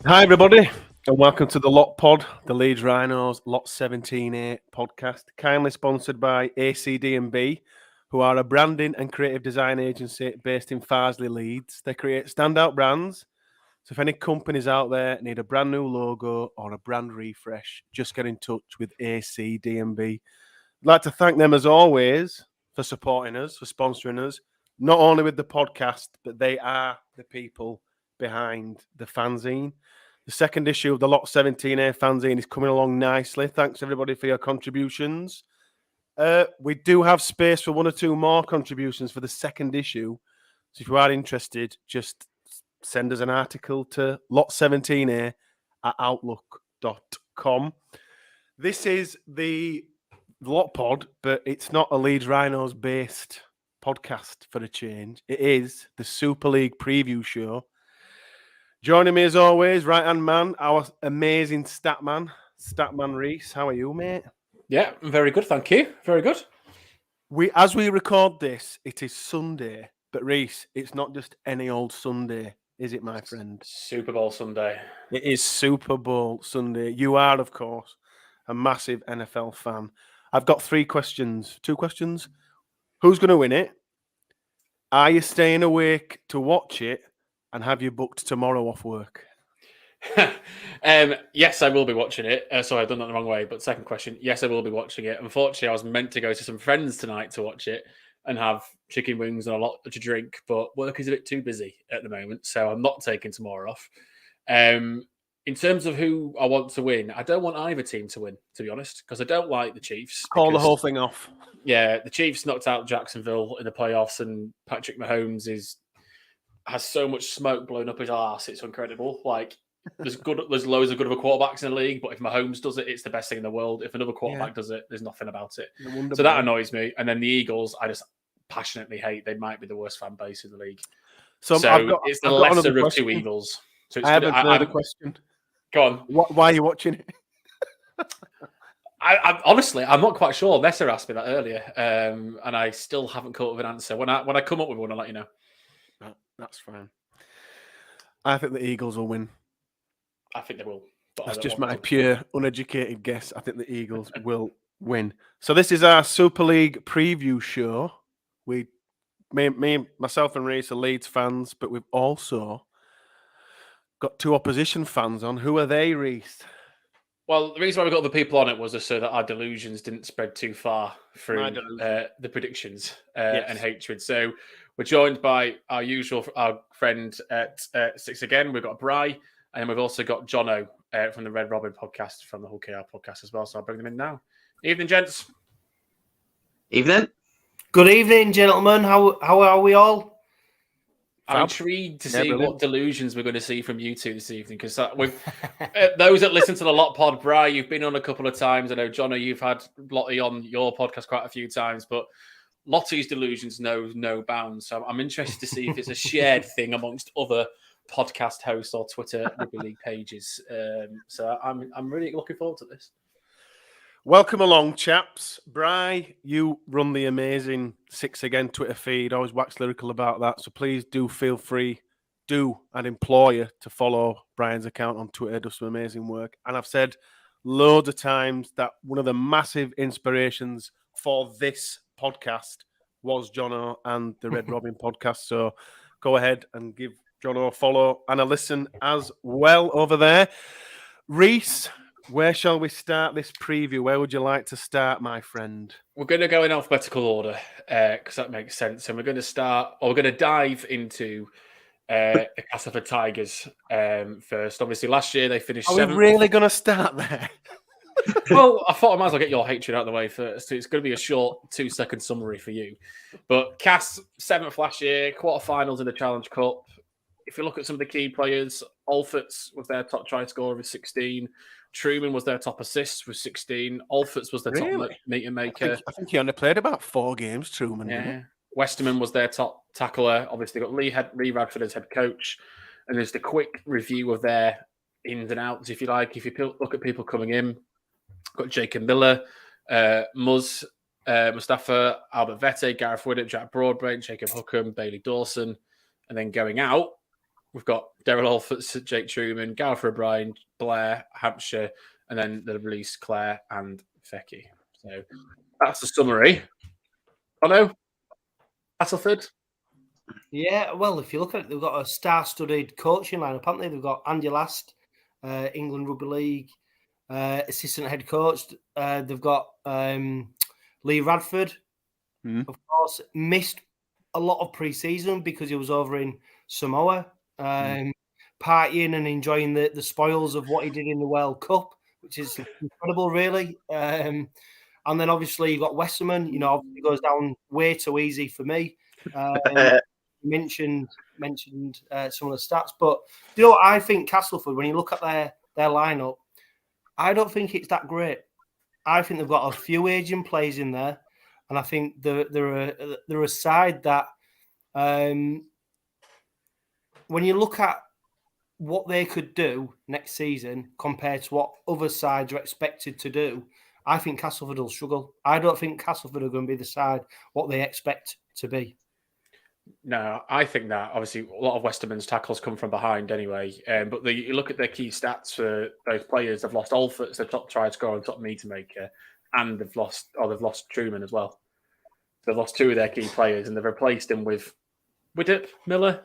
Hi, everybody, and welcome to the Lot Pod, the Leeds Rhinos Lot 17A podcast, kindly sponsored by ACD&B, who are a branding and creative design agency based in Farsley, Leeds. They create standout brands. So if any companies out there need a brand new logo or a brand refresh, just get in touch with ACD&B. I'd like to thank them, as always, for supporting us, for sponsoring us, not only with the podcast, but they are the people behind the fanzine. The second issue of the Lot 17A fanzine is coming along nicely. Thanks, everybody, for your contributions. We do have space for one or two more contributions for the second issue. So if you are interested, just send us an article to lot17a@outlook.com. This is the Lot Pod, but it's not a Leeds Rhinos based podcast for a change. It is the Super League preview show. Joining me as always, right-hand man, our amazing Statman Reese. How are you, mate? Yeah, very good, thank you. Very good. As we record this, it is Sunday, but Reese, it's not just any old Sunday, is it, my friend? Super Bowl Sunday. It is Super Bowl Sunday. You are, of course, a massive NFL fan. I've got two questions. Who's going to win it? Are you staying awake to watch it? And have you booked tomorrow off work? Yes, I will be watching it. Sorry, I've done that the wrong way. But second question, yes, I will be watching it. Unfortunately, I was meant to go to some friends tonight to watch it and have chicken wings and a lot to drink. But work is a bit too busy at the moment, so I'm not taking tomorrow off. In terms of who I want to win, I don't want either team to win, to be honest, because I don't like the Chiefs. Call the whole thing off. Yeah, the Chiefs knocked out Jacksonville in the playoffs, and Patrick Mahomes has so much smoke blown up his arse. It's incredible. Like, there's loads of good of a quarterbacks in the league, but if Mahomes does it, it's the best thing in the world. If another quarterback does it, there's nothing about it. So that annoys me. And then the Eagles, I just passionately hate. They might be the worst fan base in the league. So it's the lesser of two evils. So I haven't heard a question. Go on. Why are you watching it? I honestly, I'm not quite sure. Nessa asked me that earlier, and I still haven't come up with an answer. When I come up with one, I'll let you know. That's fine. I think the Eagles will win. I think they will. That's just my pure, uneducated guess. I think the Eagles will win. So this is our Super League preview show. Myself and Reese are Leeds fans, but we've also got two opposition fans on. Who are they, Reese? Well, the reason why we got other people on it was so that our delusions didn't spread too far through the predictions and hatred. So we're joined by our friend at Six Again. We've got Bri, and we've also got Jono from the Red Robin podcast, from the Hull KR podcast as well. So I'll bring them in now. Evening, gents. Evening. Good evening, gentlemen. How are we all? I'm intrigued to see what delusions we're going to see from you two this evening, because with those that listen to the Lot Pod, Bri, you've been on a couple of times. I know, Jono, you've had Lottie on your podcast quite a few times, but Lottie's delusions know no bounds. So I'm interested to see if it's a shared thing amongst other podcast hosts or Twitter Rugby League pages. So I'm really looking forward to this. Welcome along, chaps. Bri, you run the amazing Six Again Twitter feed. Always wax lyrical about that. So please do feel free, and implore you to follow Brian's account on Twitter. Does some amazing work. And I've said loads of times that one of the massive inspirations for this podcast was Jono and the Red Robin podcast. So go ahead and give Jono a follow and a listen as well over there. Reese, where shall we start this preview? Where would you like to start, my friend? We're going to go in alphabetical order because that makes sense. And we're going to dive into the Castleford Tigers first. Obviously, last year they finished seventh. Are we really going to start there? Well, I thought I might as well get your hatred out of the way first. It's going to be a short 2-second summary for you. But Cass, 7th last year, quarterfinals in the Challenge Cup. If you look at some of the key players, Alfords was their top try scorer with 16. Truman was their top assist with 16. Alfords was their top meter maker. I think he only played about 4 games, Truman. Yeah. Westerman was their top tackler. Obviously, got Lee Radford as head coach. And there's the quick review of their ins and outs, if you like. If you look at people coming in, got Jacob Miller, Mustafa, Albert Vette, Gareth Widdop, Jack Broadbrain, Jacob Hookham, Bailey Dawson. And then going out, we've got Daryl Alford, Jake Truman, Gareth O'Brien, Blair, Hampshire, and then the release Claire and Fecky. So that's the summary. Oh no, Castleford. Yeah, well, if you look at it, they've got a star-studded coaching lineup, haven't they? They've got Andy Last, England Rugby League, assistant head coach. They've got Lee Radford, of course, missed a lot of pre-season because he was over in Samoa, partying and enjoying the spoils of what he did in the World Cup, which is incredible, really. And then obviously you've got Westerman, obviously goes down way too easy for me. Mentioned some of the stats, but what I think Castleford, when you look at their lineup, I don't think it's that great. I think they've got a few aging players in there, and I think they're a side that when you look at what they could do next season compared to what other sides are expected to do, I think Castleford will struggle. I don't think Castleford are going to be the side what they expect to be. No, I think that obviously a lot of Westerman's tackles come from behind anyway. But you look at their key stats for those players. They've lost Alford, the top try scorer and top meter maker, and they've lost Truman as well. They've lost two of their key players, and they've replaced him with Widdop, Miller.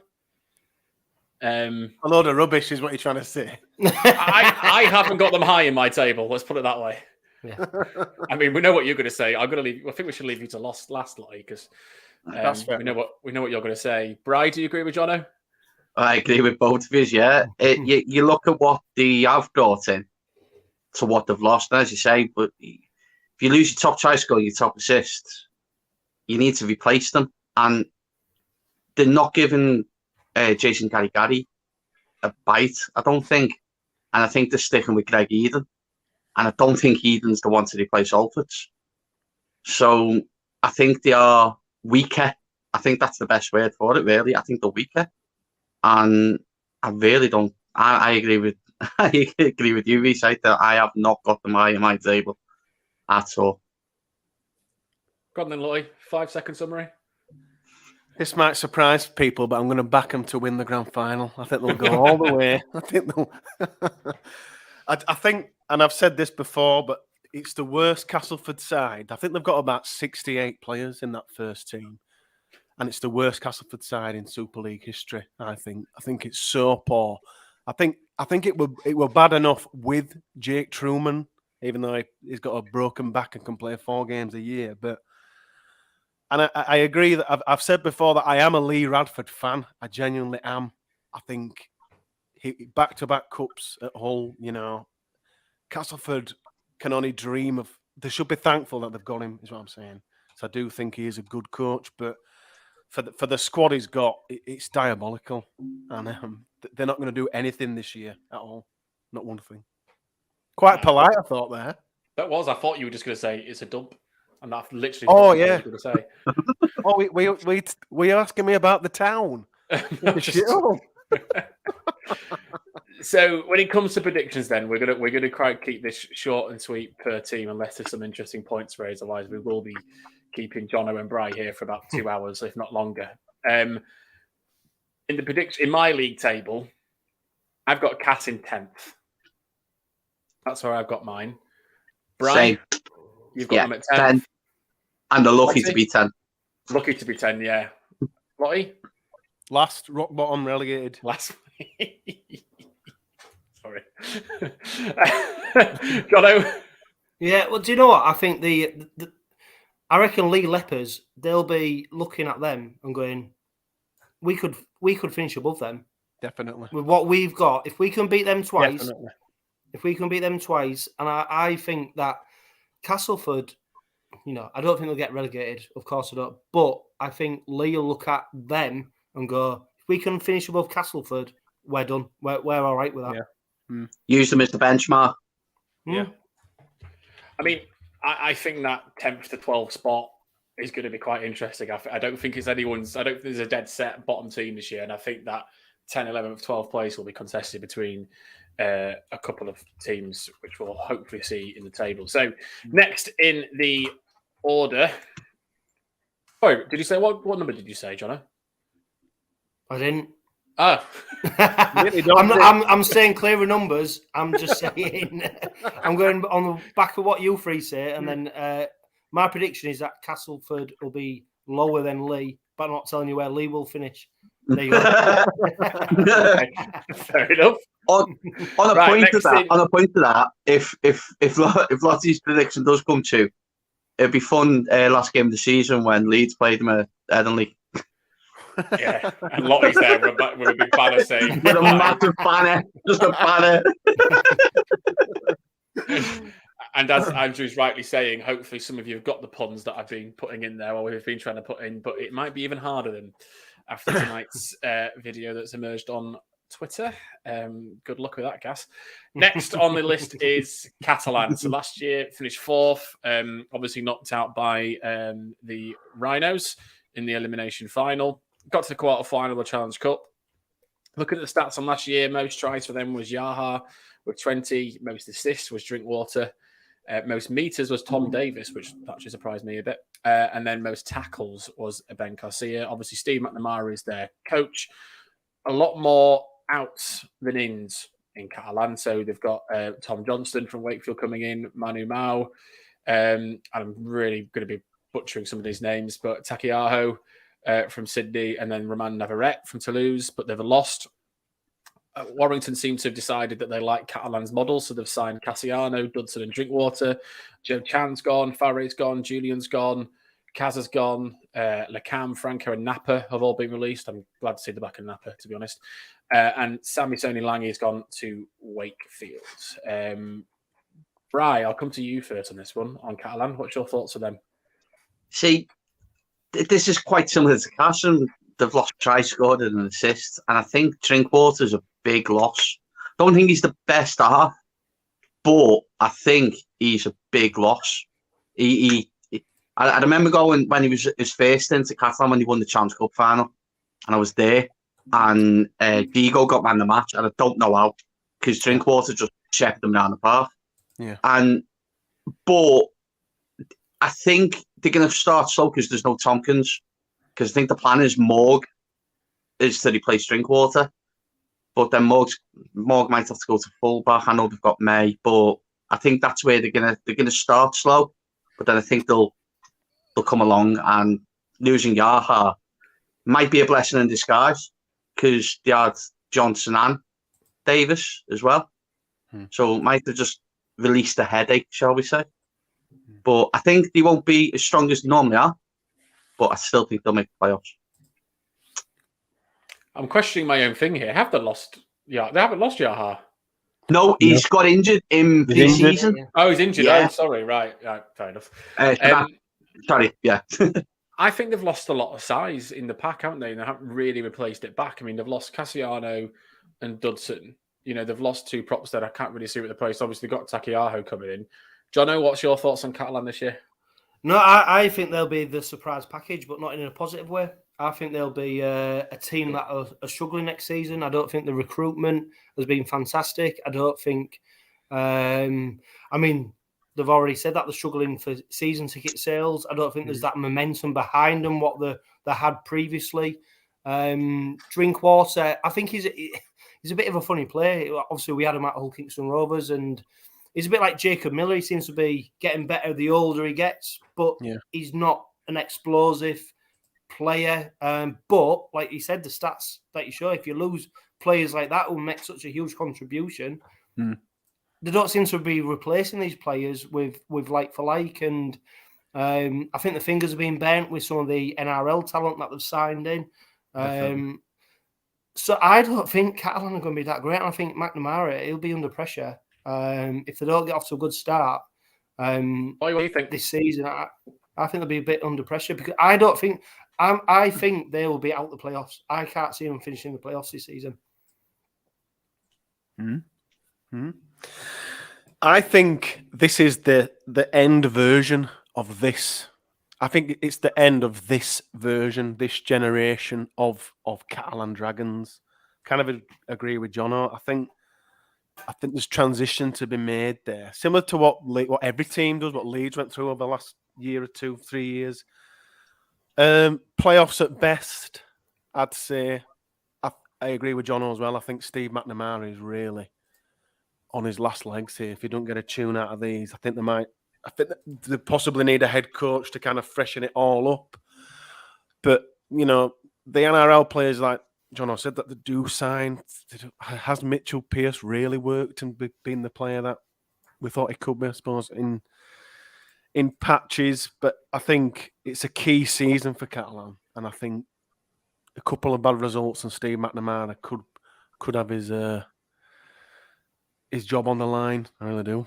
A load of rubbish is what you're trying to say. I haven't got them high in my table. Let's put it that way. Yeah. I mean, we know what you're going to say. I think we should leave you to last, Lottie, because. We know what you're going to say. Bri, do you agree with Jono? I agree with both of us. Yeah, you look at what they have brought in to what they've lost, as you say. But if you lose your top try scorer, your top assist, you need to replace them, and they're not giving Jason Garigari a bite. I don't think, and I think they're sticking with Greg Eden, and I don't think Eden's the one to replace Alfords. So I think they are weaker. I think that's the best word for it, really. I think they're weaker. And I really don't. I agree with you, Reece, that I have not got them high in my table at all. Go on then, Lottie. 5-second summary. This might surprise people, but I'm going to back them to win the grand final. I think they'll go all the way. I think they'll. I think, and I've said this before, but it's the worst Castleford side. I think they've got about 68 players in that first team. And it's the worst Castleford side in Super League history, I think. I think it's so poor. I think it were bad enough with Jake Truman, even though he's got a broken back and can play 4 games a year. And I agree that I've said before that I am a Lee Radford fan. I genuinely am. I think back-to-back cups at Hull, Castleford can only dream of. They should be thankful that they've got him, is what I'm saying. So I do think he is a good coach, but for the squad he's got, it's diabolical, and they're not going to do anything this year at all. Not one thing. Quite polite, I thought there. That was. I thought you were just going to say it's a dump, and that's literally. Oh yeah. What I was going to say. Oh, we asking me about the town. So when it comes to predictions, then we're gonna try and keep this short and sweet per team, unless there's some interesting points raised. Otherwise, we will be keeping Jono and Bri here for about 2 hours, if not longer. In my league table, I've got Cat in 10th. That's where I've got mine. Bri, you've got them at 10th. And they're lucky to be 10. Lucky to be 10, yeah. Lottie? Last, rock bottom, relegated. Last. Sorry. Jono? Yeah, well, do you know what? I think I reckon Leigh Leopards, they'll be looking at them and going, we could finish above them. Definitely. With what we've got, if we can beat them twice, Definitely. And I think that Castleford, I don't think they'll get relegated. Of course I don't. But I think Leigh will look at them and go, if we can finish above Castleford, we're done. We're all right with that. Yeah. Use them as the benchmark. Yeah. I mean, I think that 10th to 12th spot is going to be quite interesting. I don't think it's anyone's. I don't think there's a dead set bottom team this year, and I think that 10, 11th, 12th place will be contested between a couple of teams, which we'll hopefully see in the table. So next in the order. Oh, did you say what number did you say, Jono? I didn't. Oh, I'm saying clearer numbers. I'm just saying. I'm going on the back of what you three say, and then my prediction is that Castleford will be lower than Leigh, but I'm not telling you where Leigh will finish. There you go. Fair enough. On a point to that, if Lottie's prediction does come true, it'd be fun last game of the season when Leeds played them at Headingley. Yeah, and Lottie's there with a big banner saying, with a massive banner, just a banner. And as Andrew's rightly saying, hopefully some of you have got the puns that I've been putting in there, or we've been trying to put in, but it might be even harder than after tonight's video that's emerged on Twitter. Good luck with that, Gas. Next on the list is Catalans. So last year finished fourth, obviously knocked out by the Rhinos in the elimination final. Got to the quarter final of the Challenge Cup. Looking at the stats on last year, most tries for them was Yaha with 20. Most assists was Drinkwater. Most meters was Tom Davis, which actually surprised me a bit. And then most tackles was Ben Garcia. Obviously, Steve McNamara is their coach. A lot more outs than ins in Catalan. So they've got Tom Johnston from Wakefield coming in, Manu Mao. And I'm really going to be butchering some of these names, but Takiaho from Sydney, and then Roman Navarrete from Toulouse, but they've lost. Warrington seem to have decided that they like Catalan's model, so they've signed Cassiano, Dudson and Drinkwater. Joe Chan's gone, Farray's gone, Julian's gone, Kaz has gone, Lecam, Franco and Napa have all been released. I'm glad to see the back of Napa, to be honest. And Sammy Sony Lange has gone to Wakefield. Bri, I'll come to you first on this one, on Catalan. What's your thoughts on them? See, this is quite similar to Carson. They've lost try scored and an assist, and I think Drinkwater's a big loss. Don't think he's the best half, but I think he's a big loss. I remember going when he was his first into Catalan when he won the Challenge Cup final, and I was there, and Vigo got man the match, and I don't know how, because Drinkwater just shepherded them down the park. Yeah, but I think they're going to start slow because there's no Tompkins. Because I think the plan is Morg is to replace Drinkwater. But then Morg might have to go to fullback. I know they've got May, but I think that's where they're gonna start slow. But then I think they'll come along, and losing Yaha might be a blessing in disguise because they had Johnson and Davis as well. So it might have just released a headache, shall we say. But I think they won't be as strong as they normally are. But I still think they'll make the playoffs. I'm questioning my own thing here. Have they lost? Yeah, they haven't lost Yaha. No, he's got injured in pre-season. Oh, he's injured. Yeah. Oh, sorry. Right. Fair enough. Sorry. Yeah. I think they've lost a lot of size in the pack, haven't they? And they haven't really replaced it back. I mean, they've lost Cassiano and Dudson. You know, they've lost two props that I can't really see what the place. Obviously, they've got Takiaho coming in. Jono, what's your thoughts on Catalan this year? No, I think they'll be the surprise package, but not in a positive way. I think they'll be a team that are struggling next season. I don't think the recruitment has been fantastic. I don't think, I mean, they've already said that they're struggling for season ticket sales. I don't think there's that momentum behind them, what they had previously. Drinkwater, I think he's a bit of a funny player. Obviously, we had him at Hull Kingston Rovers, and he's a bit like Jacob Miller. He seems to be getting better the older he gets, but he's not an explosive player. But like you said, the stats that you show, if you lose players like that who make such a huge contribution, they don't seem to be replacing these players with like for like. And I think the fingers are being burnt with some of the NRL talent that they've signed in. So I don't think Catalan are going to be that great. And I think McNamara, he'll be under pressure. If they don't get off to a good start, what do you think this season? I think they'll be a bit under pressure because I don't think I think they will be out the playoffs. I can't see them finishing the playoffs this season. I think this is the end version of this. I think it's the end of this version, this generation of Catalan Dragons. Kind of agree with Jono. I think there's transition to be made there, similar to what every team does, what Leeds went through over the last year or 2, 3 years. Playoffs at best, I'd say. I agree with John as well. I think Steve McNamara is really on his last legs here. If he don't get a tune out of these, I think they possibly need a head coach to kind of freshen it all up. But, you know, the NRL players, like John said, that they do sign. Has Mitchell Pearce really worked and been the player that we thought he could be, I suppose, in patches? But I think it's a key season for Catalan, and I think a couple of bad results and Steve McNamara could have his job on the line. I really do.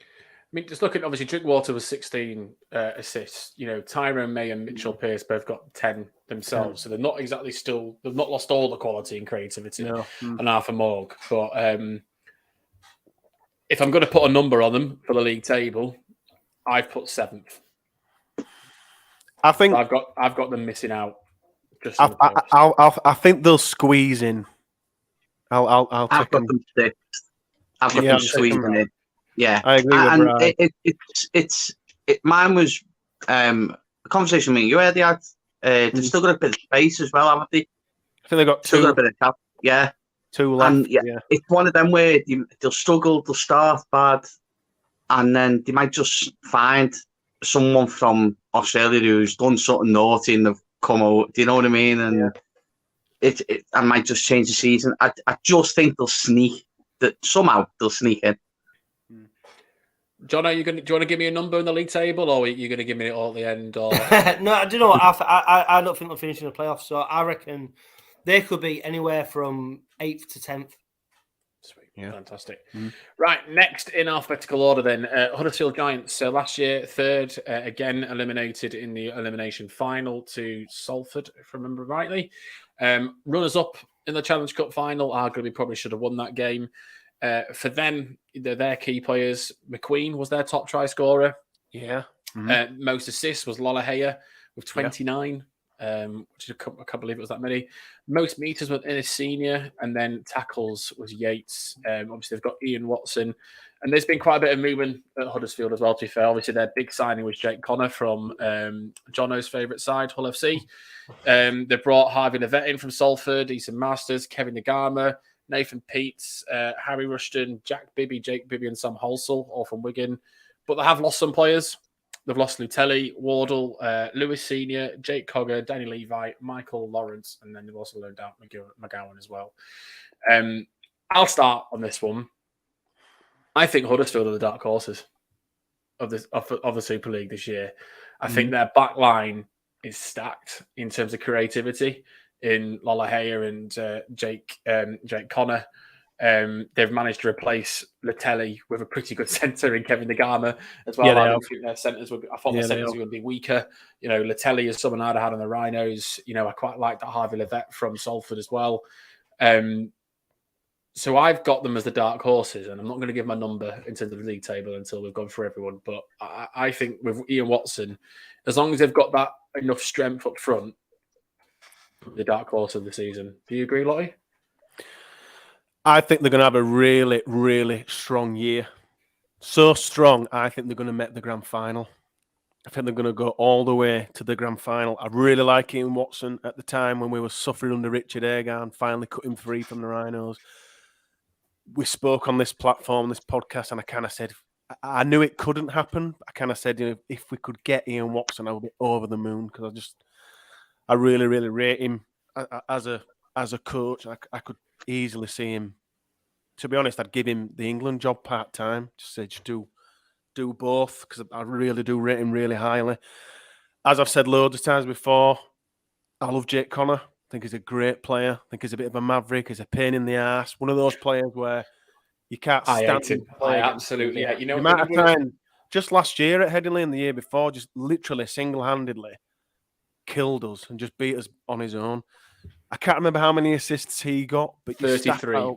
I mean, just looking, obviously, Drinkwater was 16 assists. You know, Tyrone May and Mitchell Pearce both got 10 themselves. So they're not exactly they've not lost all the quality and creativity and Arthur Morg. But if I'm going to put a number on them for the league table, I've put 7th. I think I've got them missing out. Just I think they'll squeeze in. I'll take them 6th. I've got them squeezing in. Yeah, I agree with Brad. Mine was a conversation with me. You heard they had. They've still got a bit of space as well, haven't they? I think they've got still got a bit of cap. Yeah, 2 left. And it's one of them where they'll struggle, they'll start bad, and then they might just find someone from Australia who's done something naughty and they've come out. Do you know what I mean? And it might just change the season. I just think they'll sneak. That somehow they'll sneak in. John, do you want to give me a number in the league table, or are you going to give me it all at the end? Or no, I don't know. I don't think they'll finish in the playoffs. So I reckon they could be anywhere from 8th to 10th. Sweet, fantastic. Right, next in alphabetical order, then Huddersfield Giants. So last year, 3rd, again eliminated in the elimination final to Salford, if I remember rightly. Runners up in the Challenge Cup final. Arguably, probably should have won that game. For them, their key players, McQueen was their top try scorer. Yeah. Most assists was Lollahea with 29, which I can't believe it was that many. Most meters were in a senior, and then tackles was Yates. Obviously, they've got Ian Watson. And there's been quite a bit of movement at Huddersfield as well, to be fair. Obviously, their big signing was Jake Connor from Jono's favourite side, Hull FC. They brought Harvey Levett in from Salford, Ethan Masters, Kevin Nagama, Nathan Peets, Harry Rushton, Jack Bibby, Jake Bibby, and Sam Halsall, all from Wigan. But they have lost some players. They've lost Lutelli, Wardle, Lewis Senior, Jake Cogger, Danny Levi, Michael Lawrence, and then they've also loaned out McGowan as well. I'll start on this one. I think Huddersfield are the dark horses of the Super League this year. I think their back line is stacked in terms of creativity. In Lollahea and Jake Connor. They've managed to replace Lutelli with a pretty good centre in Kevin Nagama as well. I think their centres I thought their centres were going to be weaker. You know, Lutelli is someone I'd had on the Rhinos. You know, I quite like that Harvey Levett from Salford as well. So I've got them as the dark horses, and I'm not going to give my number in terms of the league table until we've gone through everyone. But I think with Ian Watson, as long as they've got that enough strength up front, the dark horse of the season. Do you agree, Lottie? I think they're going to have a really, really strong year. So strong, I think they're going to make the grand final. I think they're going to go all the way to the grand final. I really like Ian Watson at the time when we were suffering under Richard Agar, finally cut him free from the Rhinos. We spoke on this platform, this podcast, and I kind of said, I knew it couldn't happen. I kind of said, you know, if we could get Ian Watson, I would be over the moon, because I really, really rate him as a coach. I could easily see him. To be honest, I'd give him the England job part-time. Just do both, because I really do rate him really highly. As I've said loads of times before, I love Jake Connor. I think he's a great player. I think he's a bit of a maverick. He's a pain in the ass. One of those players where you can't stand him. I absolutely hate him. You know, the amount of time, just last year at Headingley and the year before, just literally single-handedly killed us and just beat us on his own. I can't remember how many assists he got, but 33.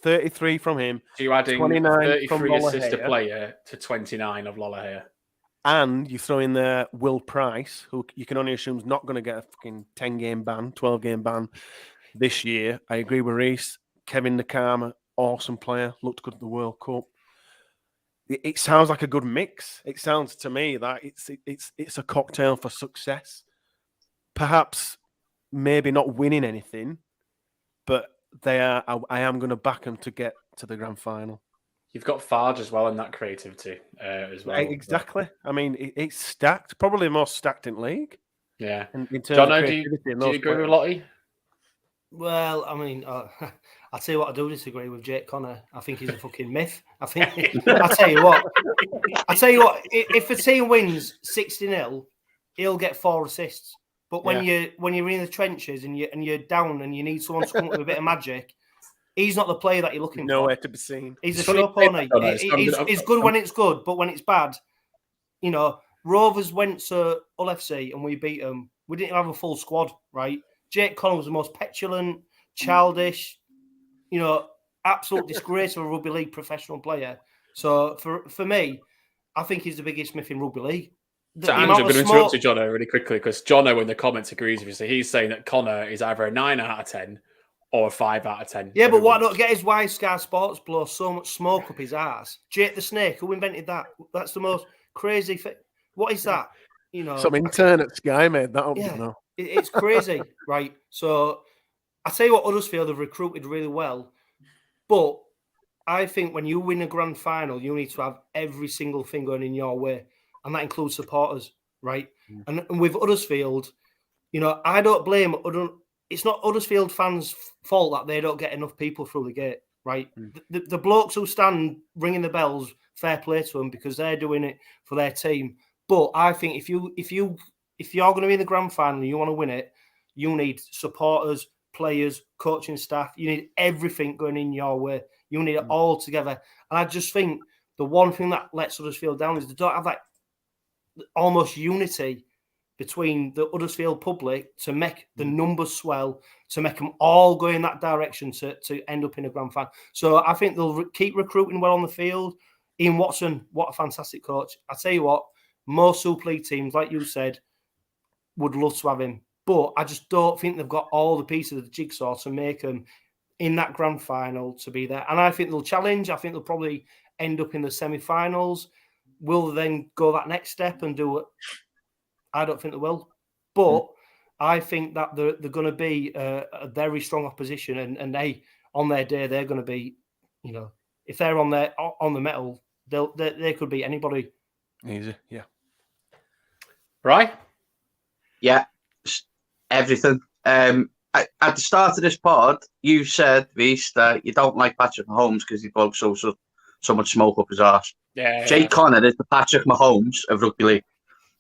33 from him. So you're adding 33 assists a player to 29 of Lollahea. And you throw in there Will Price, who you can only assume is not going to get a fucking 10-game ban, 12-game ban this year. I agree with Reese. Kevin Nakama, awesome player, looked good at the World Cup. It sounds like a good mix. It sounds to me that it's a cocktail for success. Perhaps maybe not winning anything, but they are. I am going to back them to get to the grand final. You've got Farge as well in that creativity as well. Exactly. I mean, it's stacked. Probably the most stacked in league. Yeah. In terms of creativity. Do you agree with Lottie? Well, I mean, I'll tell you what, I do disagree with Jake Connor. I think he's a fucking myth. I tell you what, if a team wins 60-0, he'll get 4 assists. But when you're in the trenches and you're down and you need someone to come up with a bit of magic, he's not the player that you're looking for. Nowhere to be seen. He's a show pony. He's good when it's good, but when it's bad, Rovers went to Hull FC and we beat them. We didn't have a full squad, right? Jake Connor was the most petulant, childish, absolute disgrace of a rugby league professional player. So for me, I think he's the biggest myth in rugby league. So Andrew, I'm going to interrupt you, Jono, really quickly, because Jono in the comments agrees with you. So he's saying that Connor is either a 9 out of 10 or a 5 out of 10. Yeah, but why not get his wife Sky Sports blow so much smoke up his ass? Jake the Snake, who invented that? That's the most crazy thing. What is that? Some intern at Sky made that up. Yeah. It's crazy, right? So I tell you what, Huddersfield have recruited really well, but I think when you win a grand final, you need to have every single thing going in your way, and that includes supporters, right? And with Huddersfield, I don't blame. It's not Huddersfield fans' fault that they don't get enough people through the gate, right? The blokes who stand ringing the bells, fair play to them because they're doing it for their team. But I think if you're going to be in the grand final and you want to win it, you need supporters, players, coaching staff. You need everything going in your way. You need it all together. And I just think the one thing that lets Huddersfield down is they don't have that almost unity between the Huddersfield public to make the numbers swell, to make them all go in that direction to end up in a grand final. So I think they'll keep recruiting well on the field. Ian Watson, what a fantastic coach. I tell you what, most Super League teams, like you said, would love to have him. But I just don't think they've got all the pieces of the jigsaw to make them in that grand final to be there. And I think they'll challenge. I think they'll probably end up in the semi-finals. Will they then go that next step and do it? I don't think they will. But I think that they're going to be a very strong opposition. And they, on their day, they're going to be, if they're on the metal, they could beat anybody. Easy, yeah. Right? Yeah, everything. At the start of this pod, you said, Reece, that you don't like Patrick Mahomes because he blows so much smoke up his arse. Yeah. Jake Connor is the Patrick Mahomes of rugby league.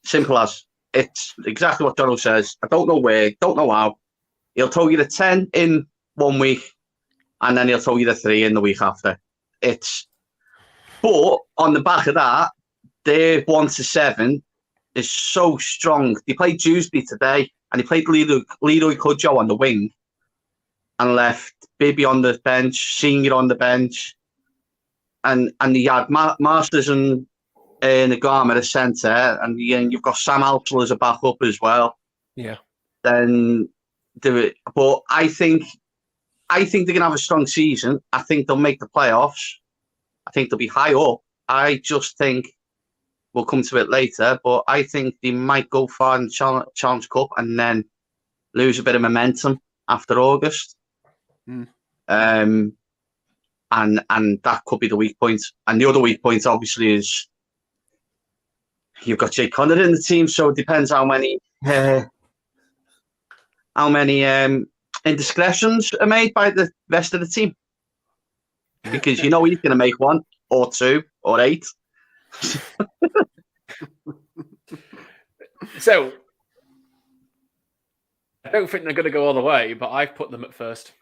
Simple as. It's exactly what Donald says. I don't know where, don't know how. He'll throw you the 10 in 1 week, and then he'll throw you the 3 in the week after. But on the back of that, their 1-7 is so strong. They played Dewsbury today, and he played Leroy Cudjoe on the wing and left Bibby on the bench, Senior on the bench, and he had Masters and Nagama at centre, and you've got Sam Alsell as a backup as well. Yeah. Then do it. But I think they're going to have a strong season. I think they'll make the playoffs. I think they'll be high up. I just think we'll come to it later, but I think they might go far in the Challenge Cup and then lose a bit of momentum after August. And that could be the weak point. And the other weak point, obviously, is you've got Jake Connor in the team, so it depends how many indiscretions are made by the rest of the team. Because he's going to make 1 or 2 or 8. So, I don't think they're going to go all the way, but I've put them at first.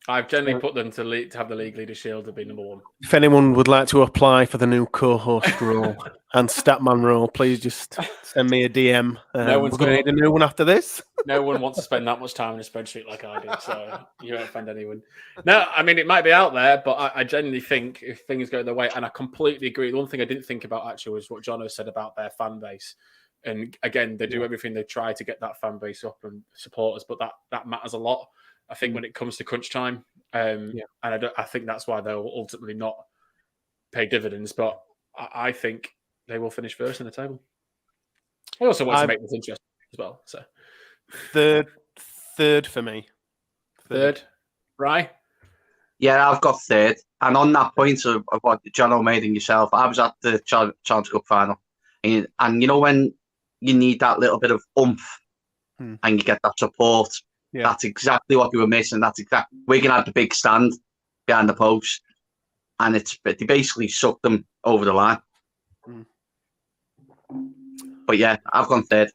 I've generally put them to have the League Leader Shield to be number 1. If anyone would like to apply for the new co-host role and Statman role, please just send me a DM. No one's going to need a new one after this. No one wants to spend that much time in a spreadsheet like I do, so you won't offend anyone. No, I mean, it might be out there, but I genuinely think if things go their way, and I completely agree. The one thing I didn't think about actually was what Jono said about their fan base. And again, they do everything they try to get that fan base up and supporters, but that matters a lot. I think when it comes to crunch time, and I think that's why they'll ultimately not pay dividends. But I think they will finish first in the table. I also want to make this interesting as well. So third for me. Third. Right? Yeah, I've got third. And on that point of what John made and yourself, I was at the Challenge Cup final. And you know when you need that little bit of oomph and you get that support, that's exactly what they were missing. That's exactly. Wigan had the big stand behind the post, and they basically sucked them over the line. But yeah, I've gone third.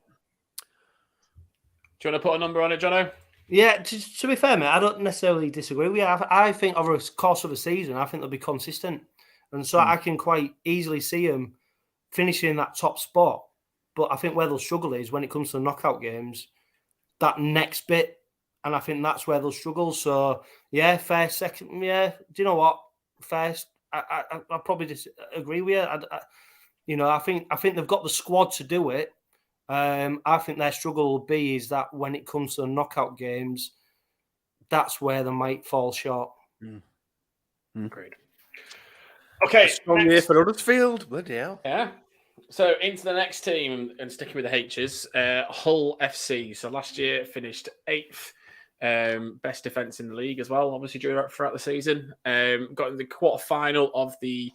Do you want to put a number on it, Jono? Yeah, to be fair, mate, I don't necessarily disagree with you. I think over the course of the season, I think they'll be consistent. And so I can quite easily see them finishing in that top spot. But I think where they'll struggle is when it comes to the knockout games, that next bit. And I think that's where they'll struggle. So, yeah, first, second. Yeah, do you know what? First, I probably disagree with you. I think they've got the squad to do it. I think their struggle will be is that when it comes to the knockout games, that's where they might fall short. Great. Okay, strong year for Huddersfield. Bloody hell. Yeah. So into the next team and sticking with the H's, Hull FC. So last year finished 8th, best defence in the league as well. Obviously throughout the season, got in the quarter final of the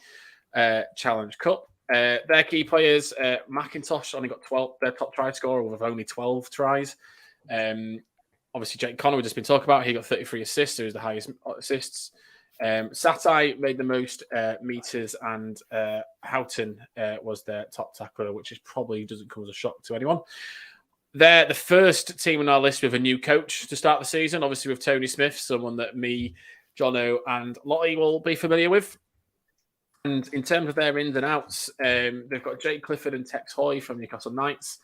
Challenge Cup. Their key players, McIntosh only got 12. Their top try scorer with only 12 tries. Obviously, Jake Connor we've just been talking about. He got 33 assists. Who's the highest assists. Satai made the most meters, and Houghton was their top tackler, which is probably doesn't come as a shock to anyone. They're the first team on our list with a new coach to start the season. Obviously, with Tony Smith, someone that me, Jono, and Lottie will be familiar with. And in terms of their ins and outs, they've got Jake Clifford and Tex Hoy from Newcastle Knights,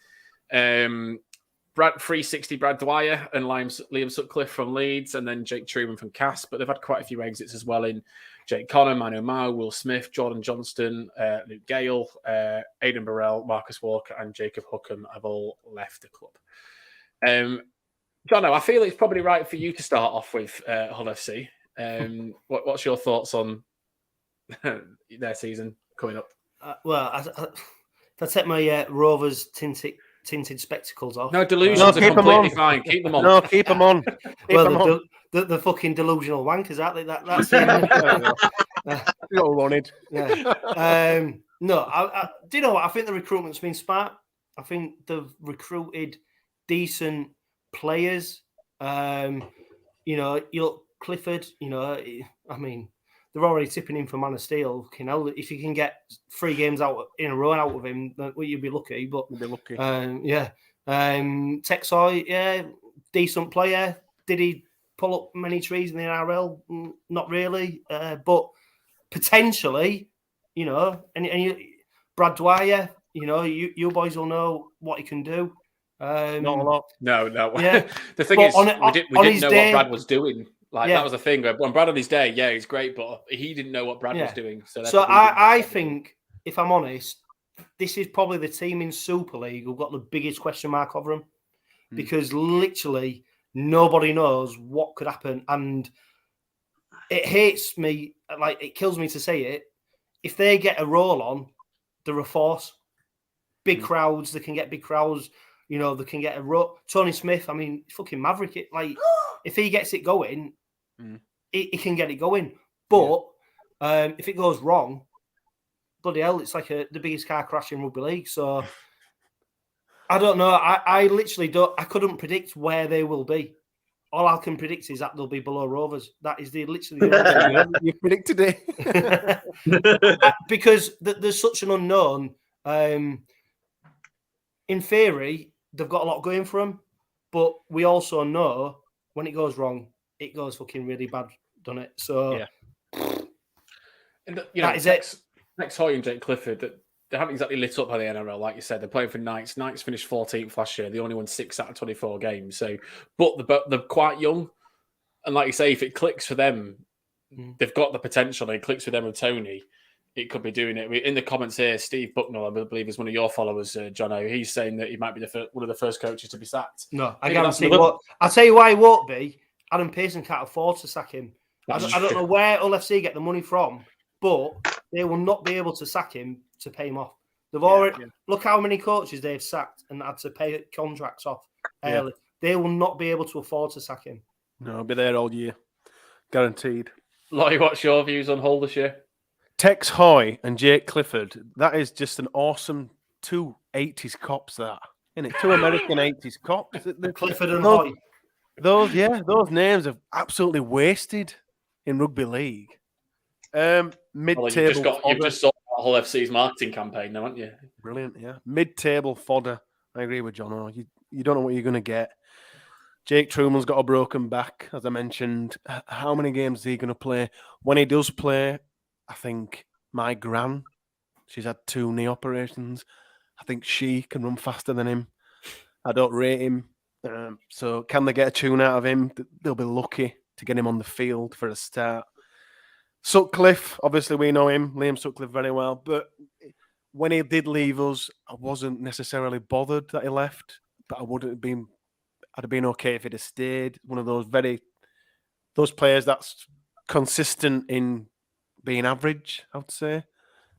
360 Brad Dwyer and Liam Sutcliffe from Leeds, and then Jake Truman from Cass. But they've had quite a few exits as well in Jake Connor, Manu Mao, Will Smith, Jordan Johnston, Luke Gale, Aidan Burrell, Marcus Walker, and Jacob Hookham have all left the club. Jono, I feel it's probably right for you to start off with Hull FC. What's your thoughts on their season coming up? If I take my Rovers tinted spectacles off. No, delusions are completely fine. Keep them on. No, keep them on. The fucking delusional wankers, aren't they? That's you all wanted. Yeah. No, do you know what? I think the recruitment's been smart. I think they've recruited decent players. You look Clifford. I mean, they're already tipping in for Man of Steel. If you can get 3 games out in a row out of him, then you'd be lucky. But you'd be lucky. Texoy, decent player. Did he pull up many trees in the NRL? Not really. But potentially, and Brad Dwyer, you boys will know what he can do. Not a lot. No. Yeah. The thing is, we didn't know what Brad was doing. That was the thing. When Brad on his day, he's great, but he didn't know what Brad was doing. So I think, if I'm honest, this is probably the team in Super League who've got the biggest question mark over them, because literally nobody knows what could happen, and it hates me. Like, it kills me to say it. If they get a roll on, they're a force. Big crowds, they can get big crowds. They can get a roll. Tony Smith, I mean, fucking maverick. If he gets it going, he can get it going. But if it goes wrong, bloody hell, it's like the biggest car crash in rugby league. So I don't know. I literally don't. I couldn't predict where they will be. All I can predict is that they'll be below Rovers. That is literally the only you predicted it. because there's such an unknown. In theory, they've got a lot going for them, but we also know when it goes wrong, it goes fucking really bad, doesn't it? So, and that is it. Next Hoy and Jake Clifford, they haven't exactly lit up by the NRL, like you said. They're playing for Knights. Knights finished 14th last year. They only won 6 out of 24 games. So, but they're quite young, and like you say, if it clicks for them, they've got the potential. And it clicks for them with Tony. It could be doing it. In the comments here, Steve Bucknell, I believe, is one of your followers, Jono. He's saying that he might be one of the first coaches to be sacked. No, I guarantee what. I'll tell you why he won't be. Adam Pearson can't afford to sack him. I don't know where Hull FC get the money from, but they will not be able to sack him to pay him off. They've already look how many coaches they've sacked and had to pay contracts off early. They will not be able to afford to sack him. No, I'll be there all year. Guaranteed. Lottie, what's your views on Hull this year? Tex Hoy and Jake Clifford. That is just an awesome two 80s cops, that. Isn't it? Two American 80s cops. Clifford and Hoy. Those names are absolutely wasted in rugby league. Mid-table you've just saw Hull FC's marketing campaign now, haven't you? Brilliant, yeah. Mid-table fodder. I agree with John. You don't know what you're going to get. Jake Truman's got a broken back, as I mentioned. How many games is he going to play? When he does play, I think my gran, she's had 2 knee operations. I think she can run faster than him. I don't rate him. So can they get a tune out of him? They'll be lucky to get him on the field for a start. Sutcliffe, obviously we know him, Liam Sutcliffe, very well. But when he did leave us, I wasn't necessarily bothered that he left. But I'd have been okay if he'd have stayed. One of those players that's consistent in being average, I would say.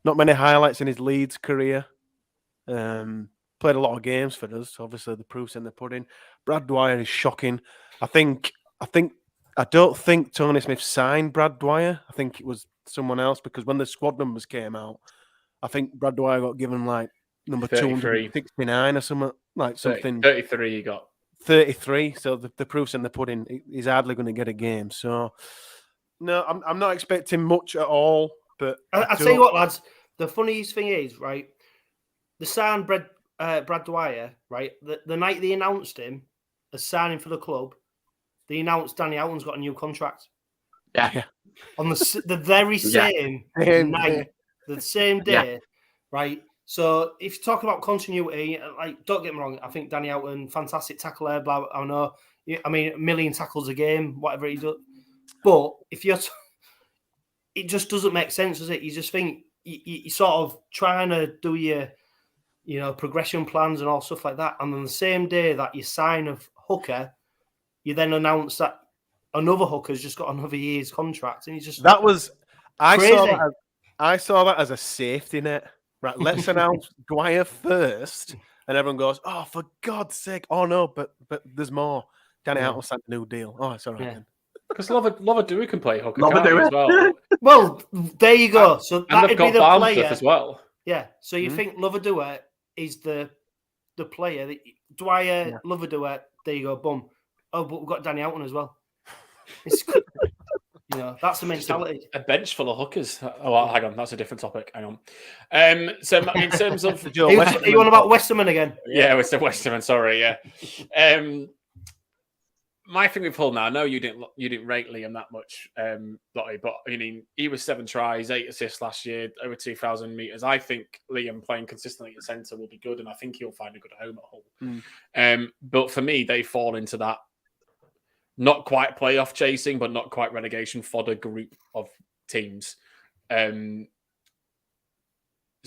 Not many highlights in his Leeds career. Played a lot of games for us. Obviously, the proof's in the pudding. Brad Dwyer is shocking. I don't think Tony Smith signed Brad Dwyer. I think it was someone else, because when the squad numbers came out, I think Brad Dwyer got given like number 269 or something. Like something 33 he got. 33. So the proof's in the pudding. He's hardly going to get a game. So no, I'm not expecting much at all. But I tell you what, lads, the funniest thing is, right, the signed Brad Dwyer, right, the night they announced him as signing for the club, they announced Danny Alton's got a new contract. Yeah. On the very same night, the same day, right? So if you talk about continuity, like, don't get me wrong, I think Danny Alton, fantastic tackler, blah, I know. I mean, 1 million tackles a game, whatever he does. But if you're... it just doesn't make sense, does it? You just think you're sort of trying to do your progression plans and all stuff like that. And on the same day that you sign a hooker, you then announce that another hooker's just got another year's contract. And you just... I saw that as a safety net. Right, let's announce Dwyer first. And everyone goes, oh, for God's sake. Oh, no, but there's more. Danny Alton signed a new deal. Oh, it's all right then. Because Lovadua can play hooker as well. Well, there you go. So and they've got Barmsworth as well. Yeah. So you think Lovadua is the player that Dwyer, Lovadua, there you go, boom. Oh, but we've got Danny Alton as well. It's that's the mentality. A bench full of hookers. Oh, well, hang on, that's a different topic. Hang on. So in terms of, are you on about Westerman again? Yeah, Westerman. Sorry, yeah. My thing with Hull now, I know you didn't rate Liam that much, Lottie, but I mean, he was 7 tries, 8 assists last year, over 2,000 meters. I think Liam playing consistently at centre will be good, and I think he'll find a good home at Hull. But for me, they fall into that not quite playoff chasing, but not quite relegation fodder group of teams. So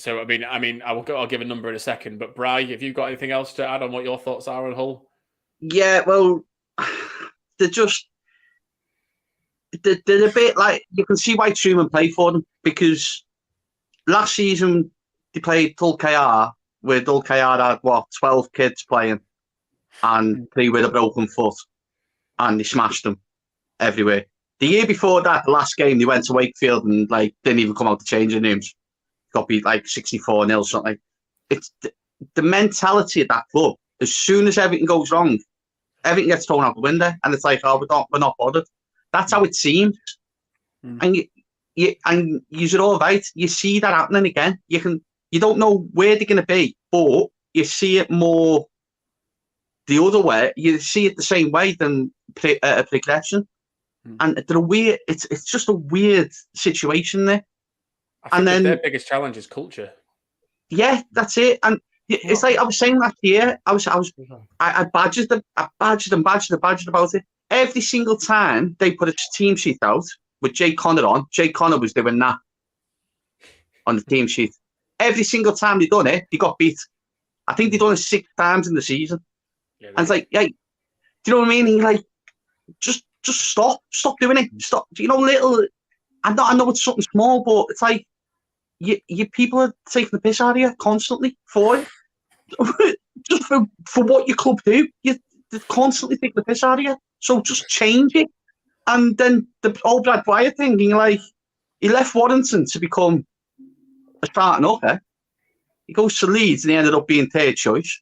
I mean, I'll give a number in a second. But Bri, have you got anything else to add on what your thoughts are on Hull? Yeah, well, they're a bit like, you can see why Truman played for them, because last season they played Hull KR, where Hull KR had 12 kids playing, and 3 with a broken foot. And they smashed them everywhere. The year before that, the last game, they went to Wakefield and didn't even come out to changing rooms. Got beat 64-0, something. It's the mentality of that club. As soon as everything goes wrong, everything gets thrown out the window, and it's like, oh, we're not bothered. That's how it seems. And you're all right. You see that happening again. You don't know where they're going to be, but you see it more the other way. You see it the same way than a progression. And they're weird. It's just a weird situation there. I think then their biggest challenge is culture. Yeah, that's it. And it's like I was saying last year. I badgered them about it. Every single time they put a team sheet out with Jay Connor on, Jay Connor was doing that on the team sheet. Every single time they done it, they got beat. I think they done it 6 times in the season. Yeah, and it's like, hey, do you know what I mean? He's like, just stop doing it. Stop. Little. I know it's something small, but it's like you people are taking the piss out of you constantly for it. Just for what your club do. they're constantly taking the piss out of you. So just change it. And then the old Brad Dwyer thing, like, he left Warrington to become a starting hooker. He goes to Leeds and he ended up being third choice.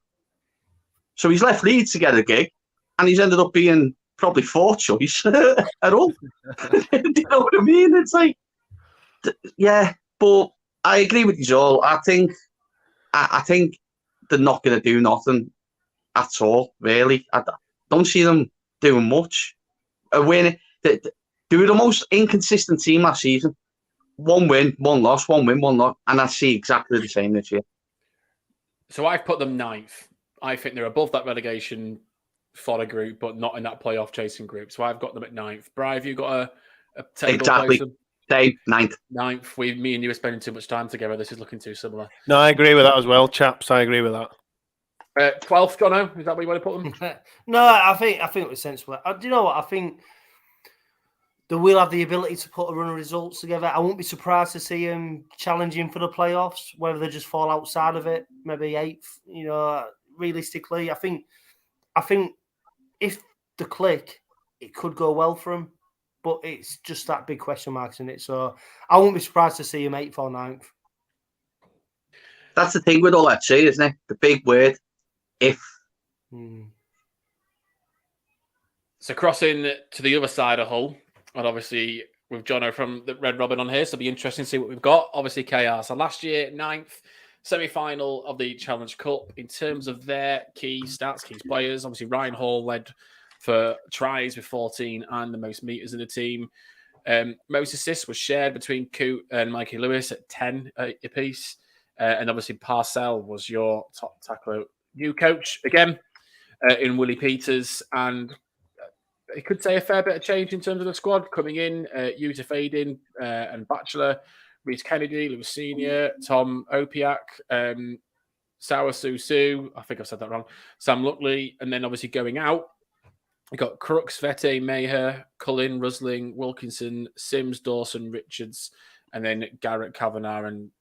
So he's left Leeds to get a gig, and he's ended up being probably fourth choice at all. Do you know what I mean? It's like, yeah, but I agree with you all. I think they're not going to do nothing at all, really. I don't see them doing much. They were the most inconsistent team last season. 1 win, 1 loss, 1 win, 1 loss, and I see exactly the same this year. So I've put them 9th. I think they're above that relegation fodder group, but not in that playoff chasing group. So I've got them at 9th. Bri, have you got a table? Exactly. Same, 9th. 9th. Me and you are spending too much time together. This is looking too similar. No, I agree with that as well, chaps. I agree with that. 12th, Jono, is that where you want to put them? No, I think it was sensible. Do you know what? I think they will have the ability to put a run of results together. I won't be surprised to see them challenging for the playoffs, whether they just fall outside of it, maybe 8th. Realistically, I think if the click, it could go well for them, but it's just that big question mark, isn't it? So I won't be surprised to see them 8th or 9th. That's the thing with all that shit, isn't it? The big word, if. So crossing to the other side of Hull, and obviously with Jono from the Red Robin on here, so it'll be interesting to see what we've got. Obviously KR. So last year, 9th, semi-final of the Challenge Cup. In terms of their key stats, key players, obviously Ryan Hall led for tries with 14 and the most meters in the team. Most assists was shared between Coote and Mikey Lewis at 10 apiece. And obviously Parcell was your top tackler. New coach again in Willie Peters, and it could say a fair bit of change in terms of the squad coming in. Yusuf Aidin and Batchelor, Reece Kennedy, Lewis Senior, Tom Opiak, Sawa Susu, I think I've said that wrong, Sam Luckley, and then obviously going out, we got Crooks, Vete, Maher, Cullen, Rusling, Wilkinson, Sims, Dawson, Richards, and then Garrett Kavanagh and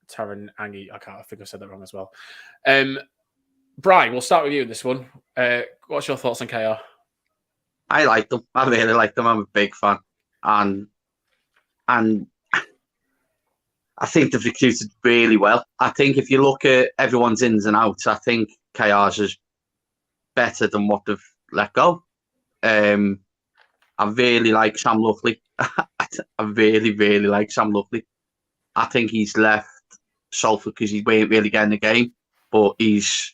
Taron Angie. I think I said that wrong as well. Brian, we'll start with you in this one. What's your thoughts on KR? I like them. I really like them. I'm a big fan. And I think they've recruited really well. I think if you look at everyone's ins and outs, I think KR's is better than what they've let go. I really like Sam Luckley. I really, really like Sam Luckley. I think he's left Salford because he ain't really getting the game, but he's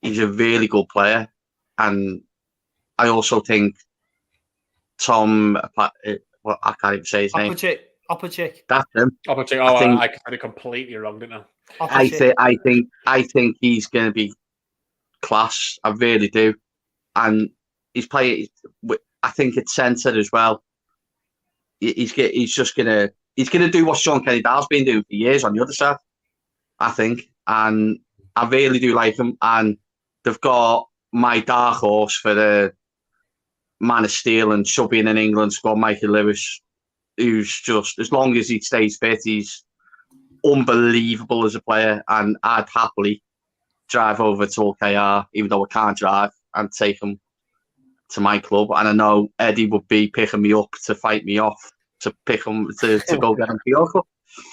a really good player. And I also think Tom, I can't even say his name. Opachik. That's him. Opachik. I got it completely wrong, didn't I? I think he's going to be class. I really do. And he's playing. I think it's centre as well. He's going to do what Sean Kenny Dow's been doing for years on the other side. I think, and I really do like him. And they've got my dark horse for the Man of Steel and subbing in England squad, Mikey Lewis, who's just, as long as he stays fit, he's unbelievable as a player. And I'd happily drive over to OKR, even though I can't drive, and take him to my club. And I know Eddie would be picking me up to fight me off, to pick him to go get him to your club.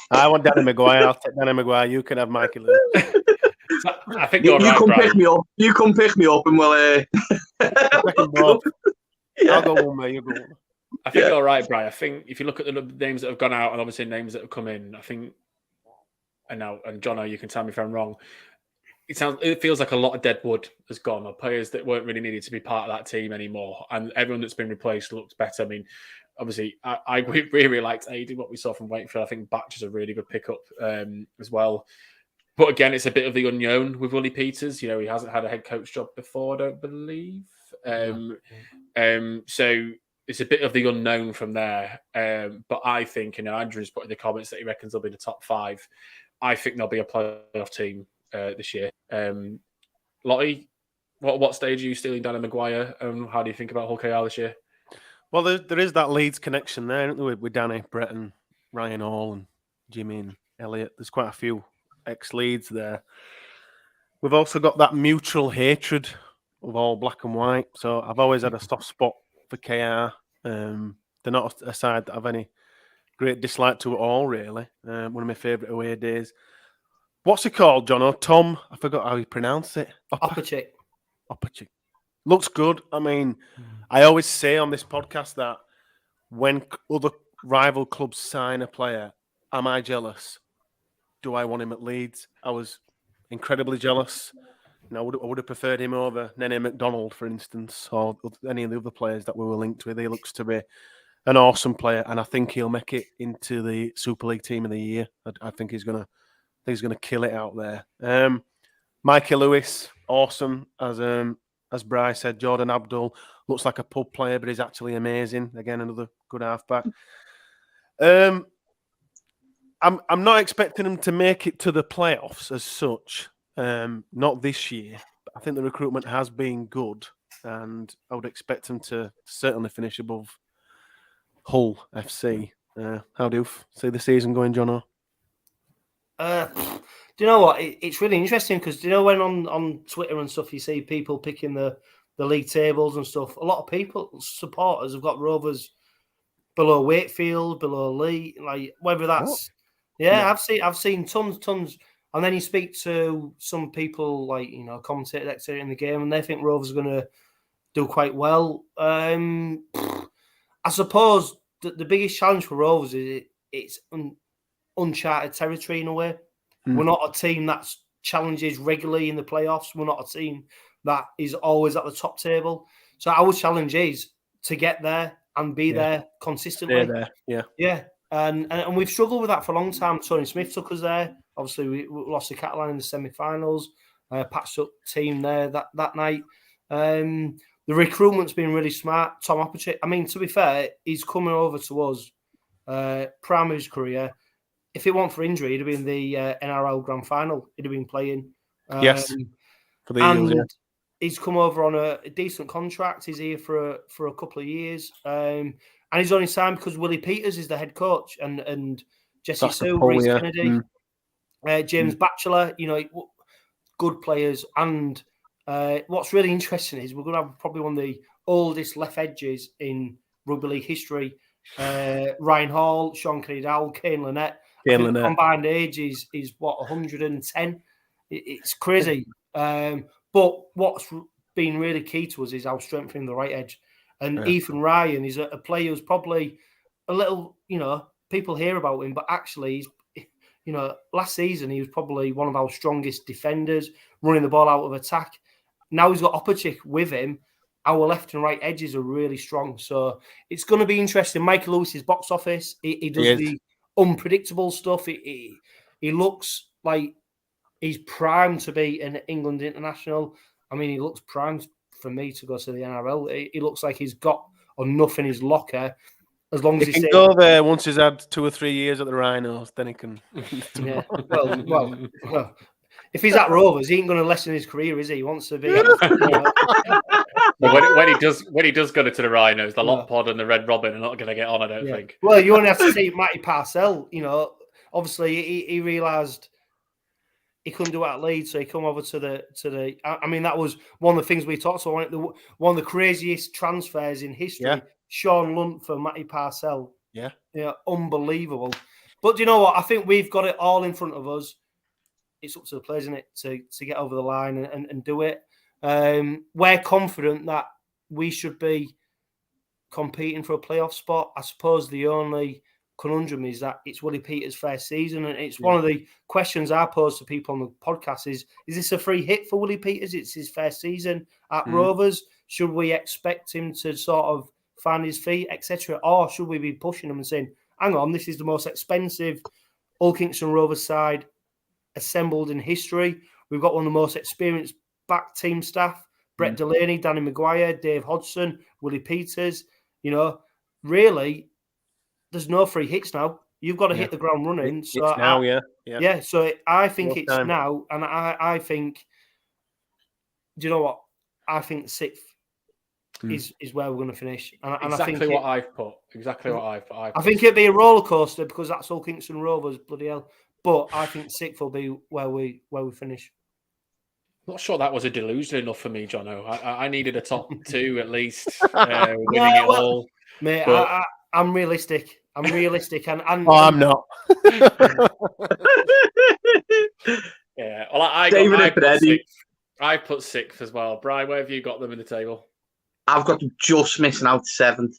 I want Danny Maguire. I'll take Danny Maguire. You can have Mikey Lewis. I think you're right, come Brian. pick me up. You come pick me up, and we'll. I'll go one way. You go one. I think you're right, Brian. I think if you look at the names that have gone out and obviously names that have come in, I think, and Jono, you can tell me if I'm wrong. It feels like a lot of dead wood has gone, or players that weren't really needed to be part of that team anymore, and everyone that's been replaced looks better. I mean, obviously, I really liked Aiden, what we saw from Wakefield. I think Batch is a really good pickup as well. But again, it's a bit of the unknown with Willie Peters. You know, he hasn't had a head coach job before, I don't believe. So it's a bit of the unknown from there. But I think, Andrew's put in the comments that he reckons they'll be the top 5. I think they'll be a playoff team this year. Lottie, what stage are you stealing Danny Maguire? How do you think about Hull KR this year? Well, there is that Leeds connection there, isn't there, with Danny, Brett, and Ryan Hall, and Jimmy and Elliot. There's quite a few ex-Leeds there. We've also got that mutual hatred of all black and white. So I've always had a soft spot for KR. They're not a side that I've any great dislike to at all, really. One of my favourite away days. What's he called, John? Tom? I forgot how you pronounce it. Opachik. Looks good. I mean, I always say on this podcast that when other rival clubs sign a player, am I jealous? Do I want him at Leeds? I was incredibly jealous. I would have preferred him over Nene McDonald, for instance, or any of the other players that we were linked with. He looks to be an awesome player, and I think he'll make it into the Super League Team of the Year. I think he's gonna kill it out there. Mikey Lewis, awesome, as Bryce said. Jordan Abdul looks like a pub player, but he's actually amazing. Again, another good halfback. I'm not expecting him to make it to the playoffs as such. Not this year. But I think the recruitment has been good, and I would expect him to certainly finish above Hull FC. How do you see the season going, Jono? Do you know what? It's really interesting because do you know when on Twitter and stuff you see people picking the league tables and stuff. A lot of people, supporters, have got Rovers below Wakefield, below Leigh, like whether that's I've seen tons. And then you speak to some people like, commentators, etc. in the game, and they think Rovers are going to do quite well. I suppose the biggest challenge for Rovers is it's uncharted territory in a way. We're not a team that challenges regularly in the playoffs. We're not a team that is always at the top table. So our challenge is to get there and be there consistently. Yeah. And we've struggled with that for a long time. Tony Smith took us there. Obviously, we lost to Catalan in the semi-finals. Patched up team there that night. The recruitment's been really smart. Tom Opachik, I mean, to be fair, he's coming over to us, prime of his career. If it weren't for injury, he'd have been the NRL Grand Final. He'd have been playing. Yes, for the Eagles, yeah. He's come over on a decent contract. He's here for a couple of years. And he's only signed because Willie Peters is the head coach and Jesse Sue, Reece Kennedy, James Batchelor, good players. And what's really interesting is we're going to have probably one of the oldest left edges in rugby league history. Ryan Hall, Sean Kennedy-Dowell, Kane Lynette. Combined age is 110. It's crazy. But what's been really key to us is our strengthening the right edge. And Ethan Ryan is a player who's probably a little, people hear about him, but actually, last season he was probably one of our strongest defenders, running the ball out of attack. Now he's got Opachik with him. Our left and right edges are really strong. So it's going to be interesting. Michael Lewis's box office, he does the unpredictable stuff. He looks like he's primed to be an England international. I mean, he looks primed for me to go to the NRL. He looks like he's got enough in his locker. As long as he can go there once he's had 2 or 3 years at the Rhinos, then he can. Yeah. Well, if he's at Rovers, he ain't going to lessen his career, is he? He wants to be. When he does go to the Rhinos, the Lot Pod and the Red Robin are not going to get on, I don't think. Well, you only have to see Matty Parcell. Obviously he realised he couldn't do it at Leeds, so he come over to the. I mean, that was one of the things we talked about. One of the craziest transfers in history. Yeah. Sean Lunt for Matty Parcell. Yeah, unbelievable. But do you know what? I think we've got it all in front of us. It's up to the players, isn't it, to get over the line and do it. We're confident that we should be competing for a playoff spot. I suppose the only conundrum is that it's Willie Peters' first season, and it's one of the questions I pose to people on the podcast is this a free hit for Willie Peters? It's his first season at Rovers. Should we expect him to sort of find his feet, etc., or should we be pushing him and saying, hang on, this is the most expensive Hull Kingston Rovers side assembled in history. We've got one of the most experienced back team staff, Brett Delaney, Danny Maguire, Dave Hodgson, Willie Peters. Really, there's no free hits now. You've got to hit the ground running. It's now, yeah. So I think it's now, and I think, do you know what? I think 6th is where we're going to finish. And exactly I think what I've put. I think it'd be a roller coaster because that's all Kingston Rovers, bloody hell. But I think 6th will be where we finish. Not sure that was a delusion enough for me, Jono. I needed a top 2 at least, winning it all. Mate, but... I'm realistic. I'm realistic, and I'm not. Yeah, well, I put 6th as well. Brian, where have you got them in the table? I've got them just missing out 7th.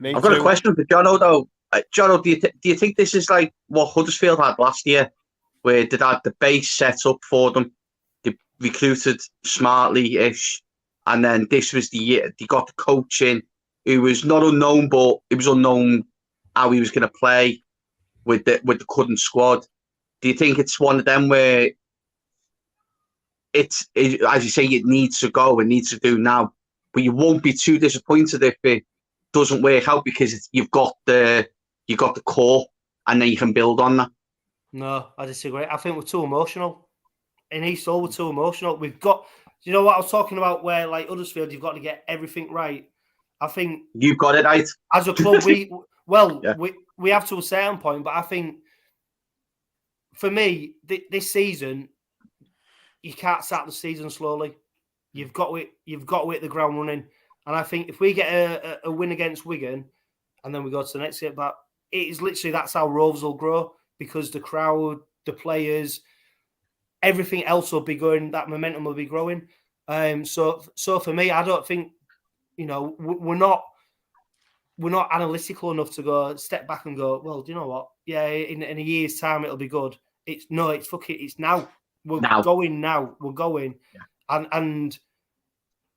I've got a question for Jono though. Jono, do you think this is like what Huddersfield had last year, where they had the base set up for them, they recruited smartly-ish, and then this was the year they got the coach in, who was not unknown, but it was unknown how he was going to play with the current squad. Do you think it's one of them where it, as you say, it needs to go and needs to do now, but you won't be too disappointed if it doesn't work out because you've got the core and then you can build on that? No, I disagree. I think we're too emotional. In East Hull, we're too emotional. We've got, you know what I was talking about, where like Huddersfield, you've got to get everything right. I think you've got it right. As a club, we have to a certain point, but I think for me, this season, you can't start the season slowly. You've got to hit the ground running. And I think if we get a win against Wigan, and then we go to the next game, but it is literally that's how Rovers will grow, because the crowd, the players, everything else will be going. That momentum will be growing. So for me, I don't think, you know, we're not analytical enough to go step back and go, well, do you know what? Yeah, in a year's time it'll be good. It's now. We're going now. We're going, and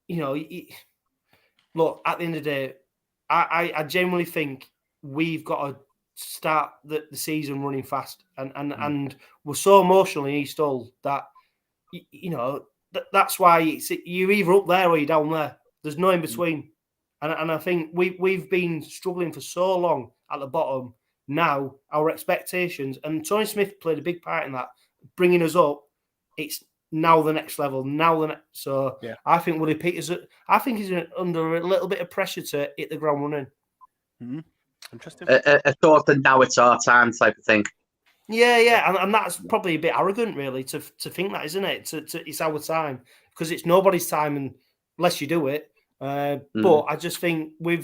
you know, look, at the end of the day, I genuinely think we've got to start the season running fast, and we're so emotional in East Hull that you know that's why you're either up there or you're down there. There's no in between, and I think we've been struggling for so long at the bottom. Now our expectations, and Tony Smith played a big part in that, bringing us up. It's now the next level. I think Willie Peters, I think he's under a little bit of pressure to hit the ground running. Mm-hmm. Interesting. I thought that now it's our time type of thing. Yeah, and that's probably a bit arrogant, really, to think that, isn't it? It's our time, because it's nobody's time unless you do it. But I just think we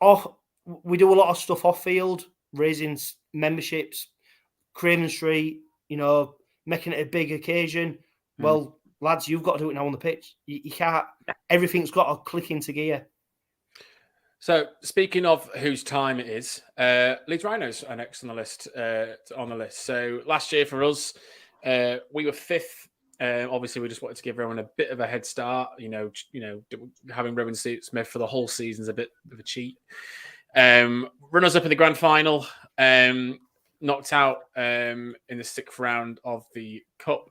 do a lot of stuff off field, raising memberships, Craven Street, you know, making it a big occasion. Well, lads, you've got to do it now on the pitch. You can't. Everything's got to click into gear. So, speaking of whose time it is, Leeds Rhinos are next on the list. So, last year for us, we were 5th. Obviously, we just wanted to give everyone a bit of a head start. You know, having Rowan Smith for the whole season is a bit of a cheat. Runners up in the grand final, knocked out in the 6th round of the cup.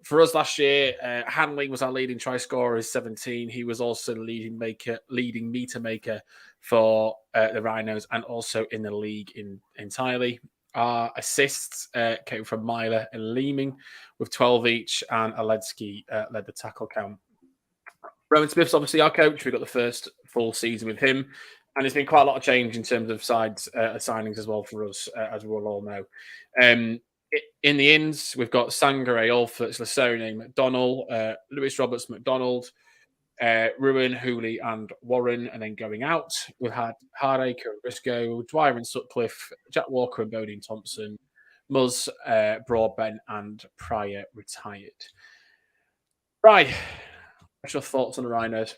For us last year, Hanley was our leading try scorer, 17. He was also the leading meter maker for the Rhinos, and also in the league entirely. Our assists came from Myler and Leeming with 12 each, and Aledzki led the tackle count. Rowan Smith's obviously our coach. We got the first full season with him, and there's been quite a lot of change in terms of signings as well for us, as we will all know. In the ins, we've got Sangare, Alfords, Lasone, McDonald, Lewis Roberts, McDonald, Ruin, Hooley, and Warren. And then going out, we've had Hardacre and Briscoe, Dwyer and Sutcliffe, Jack Walker and Bodine Thompson, Muzz, Broadbent, and Pryor retired. Right. What's your thoughts on the Rhinos?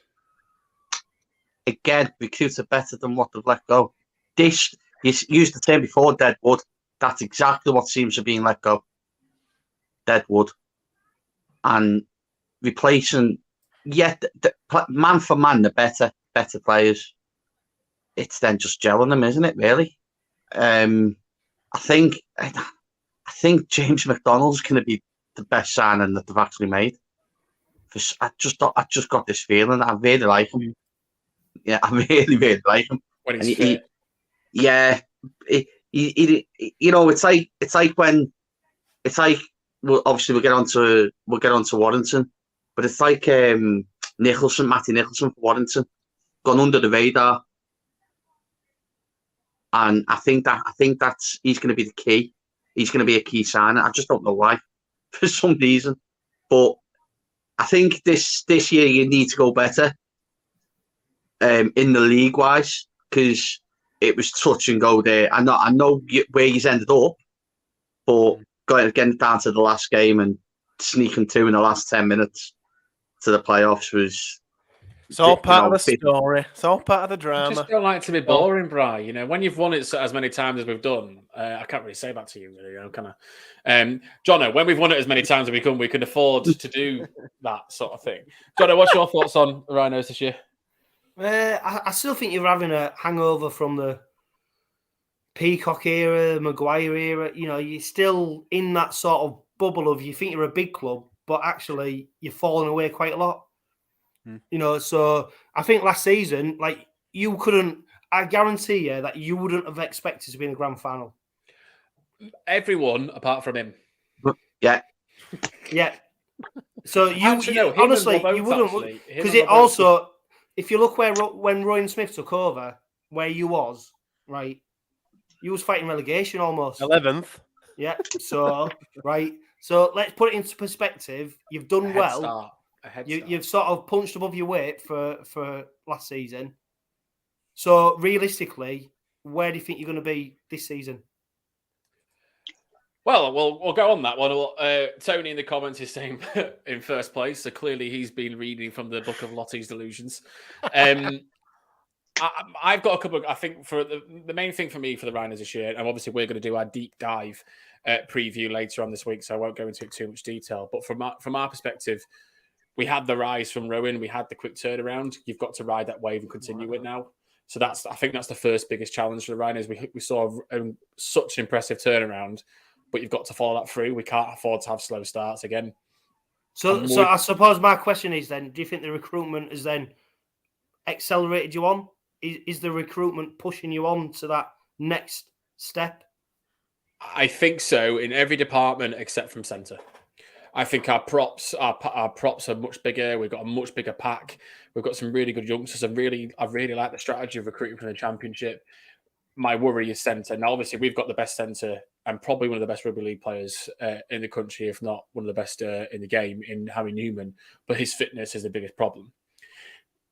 Again, recruits are better than what they've let go. This, you used the term before, Deadwood. That's exactly what seems to be being let go. Deadwood. And replacing, man for man, the better players. It's then just gelling them, isn't it, really? I think James McDonald's going to be the best signing that they've actually made. I just got this feeling. I really like him. Yeah, I really, really like him. When he's fit. You know, it's like well, obviously we'll get on to Warrington, but it's like Matty Nicholson for Warrington, gone under the radar, and I think that's he's going to be the key. He's going to be a key signer. I just don't know why, for some reason, but I think this year you need to go better in the league wise, because it was touch and go there. I know where he's ended up, but getting down to the last game and sneaking 2 in the last 10 minutes to the playoffs was. It's all part of the story. It's all part of the drama. I just don't like to be boring, Bri. You know, when you've won it as many times as we've done, I can't really say that to you. You know, kind of. Jono, when we've won it as many times as we can afford to do that sort of thing. Jono, what's your thoughts on the Rhinos this year? I still think you're having a hangover from the Peacock era, Maguire era. You know, you're still in that sort of bubble of you think you're a big club, but actually you're falling away quite a lot. You know, so I think last season, like, you couldn't, I guarantee you that you wouldn't have expected to be in the grand final. Everyone apart from him. Yeah. Yeah. So honestly, you wouldn't, because it also, if you look when Ryan Smith took over, where you was, right, you was fighting relegation almost. 11th. Yeah. So, right. So let's put it into perspective. You've done well. You've sort of punched above your weight for last season. So realistically, where do you think you're going to be this season? Well, we'll go on that one. Tony in the comments is saying in first place, so clearly he's been reading from the book of Lottie's Delusions. I've got a couple of, I think for the main thing for me for the Rhinos this year, and obviously we're going to do our deep dive preview later on this week, so I won't go into it too much detail. But from our perspective, we had the rise from Rowan. We had the quick turnaround. You've got to ride that wave and continue it now. So I think that's the first biggest challenge for the Rhinos. We saw such an impressive turnaround, but you've got to follow that through. We can't afford to have slow starts again. So I suppose my question is then, do you think the recruitment has then accelerated you on? Is the recruitment pushing you on to that next step? I think so in every department except from centre. I think our props are much bigger. We've got a much bigger pack. We've got some really good youngsters. I really like the strategy of recruiting from the Championship. My worry is centre. Now, obviously, we've got the best centre and probably one of the best rugby league players in the country, if not one of the best in the game, in Harry Newman. But his fitness is the biggest problem.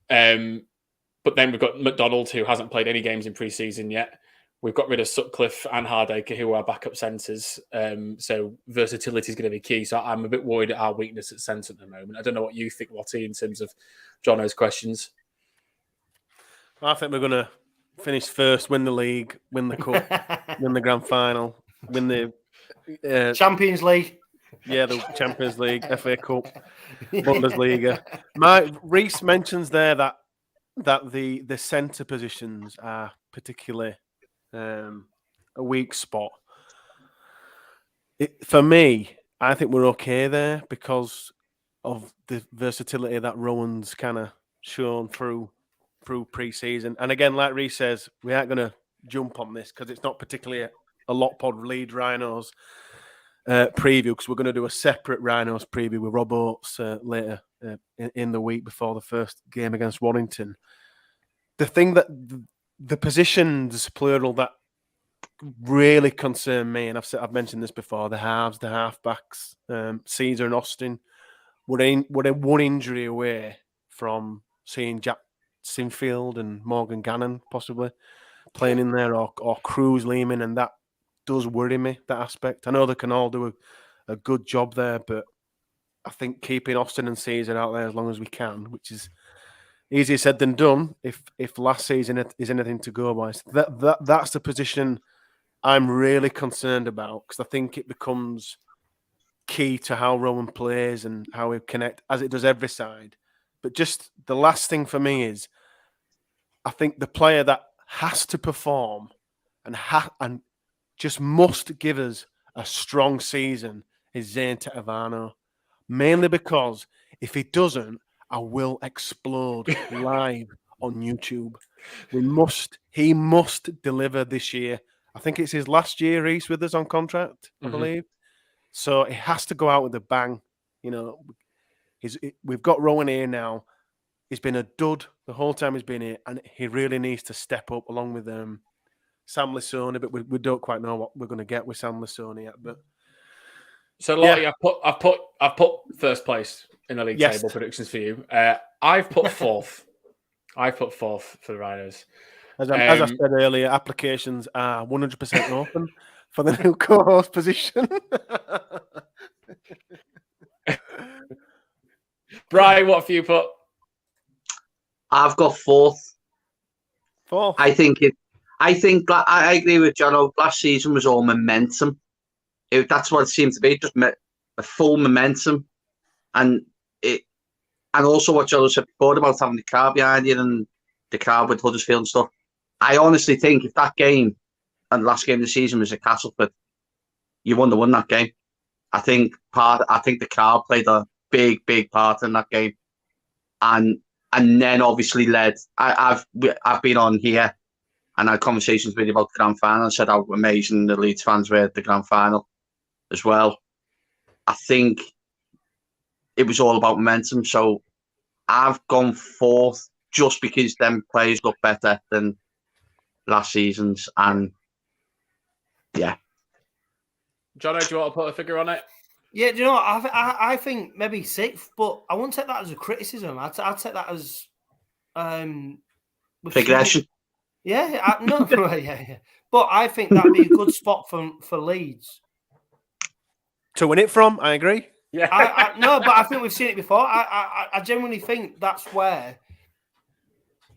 But then we've got McDonald, who hasn't played any games in pre-season yet. We've got rid of Sutcliffe and Hardacre, who are backup centres. So versatility is going to be key. So I'm a bit worried at our weakness at centre at the moment. I don't know what you think, Lottie, in terms of Jono's questions. I think we're going to finish first, win the league, win the cup, win the grand final, win the Champions League. Yeah, the Champions League, FA Cup, Bundesliga. Reese mentions there that the centre positions are particularly a weak spot. For me, I think we're okay there because of the versatility that Rowan's kind of shown through pre-season. And again, like Reece says, we aren't going to jump on this because it's not particularly a lot pod Leeds Rhinos preview, because we're going to do a separate Rhinos preview with Rob Oates later in the week before the first game against Warrington. The thing that the positions, plural, that really concern me, and I've mentioned this before, the halves, the halfbacks, Caesar and Austin, we're one injury away from seeing Jack Sinfield and Morgan Gannon possibly playing in there, or Cruz Lehman, and that does worry me, that aspect. I know they can all do a good job there, but I think keeping Austin and Caesar out there as long as we can, which is easier said than done, if last season is anything to go by. That's the position I'm really concerned about, because I think it becomes key to how Rowan plays and how we connect, as it does every side. But just the last thing for me is, I think the player that has to perform and just must give us a strong season is Zane Tetevano. Mainly because if he doesn't, I will explode live on YouTube. He must deliver this year. I think it's his last year, Reece, with us on contract, I believe. So it has to go out with a bang. You know, we've got Rowan here now. He's been a dud the whole time he's been here, and he really needs to step up along with Sam Lissoni, but we don't quite know what we're going to get with Sam Lissoni yet. But So, Lottie, I've put first place in the league table predictions for you. I've put fourth. I've put fourth for the Rhinos. As I said earlier, applications are 100% open for the new co-host position. Brian, what have you put? I've got fourth. Fourth. I think I agree with John. Last season was all momentum. That's what it seemed to be, just a full momentum, and also what John said before about having the car behind you and the car with Huddersfield and stuff. I honestly think if that game and the last game of the season was at Castleford, you wouldn't have won that game. I think the car played a big part in that game, and then obviously led. I've been on here and had conversations with you about the grand final and said how amazing the Leeds fans were at the grand final as well. I think it was all about momentum. So I've gone fourth just because them players look better than last season's, and yeah. Jono, do you want to put a figure on it? Yeah, do you know what? I think maybe sixth, but I wouldn't take that as a criticism. I'd take that as progression. Yeah, yeah. But I think that'd be a good spot for Leeds to win it from. I agree. Yeah, no, but I think we've seen it before. I genuinely think that's where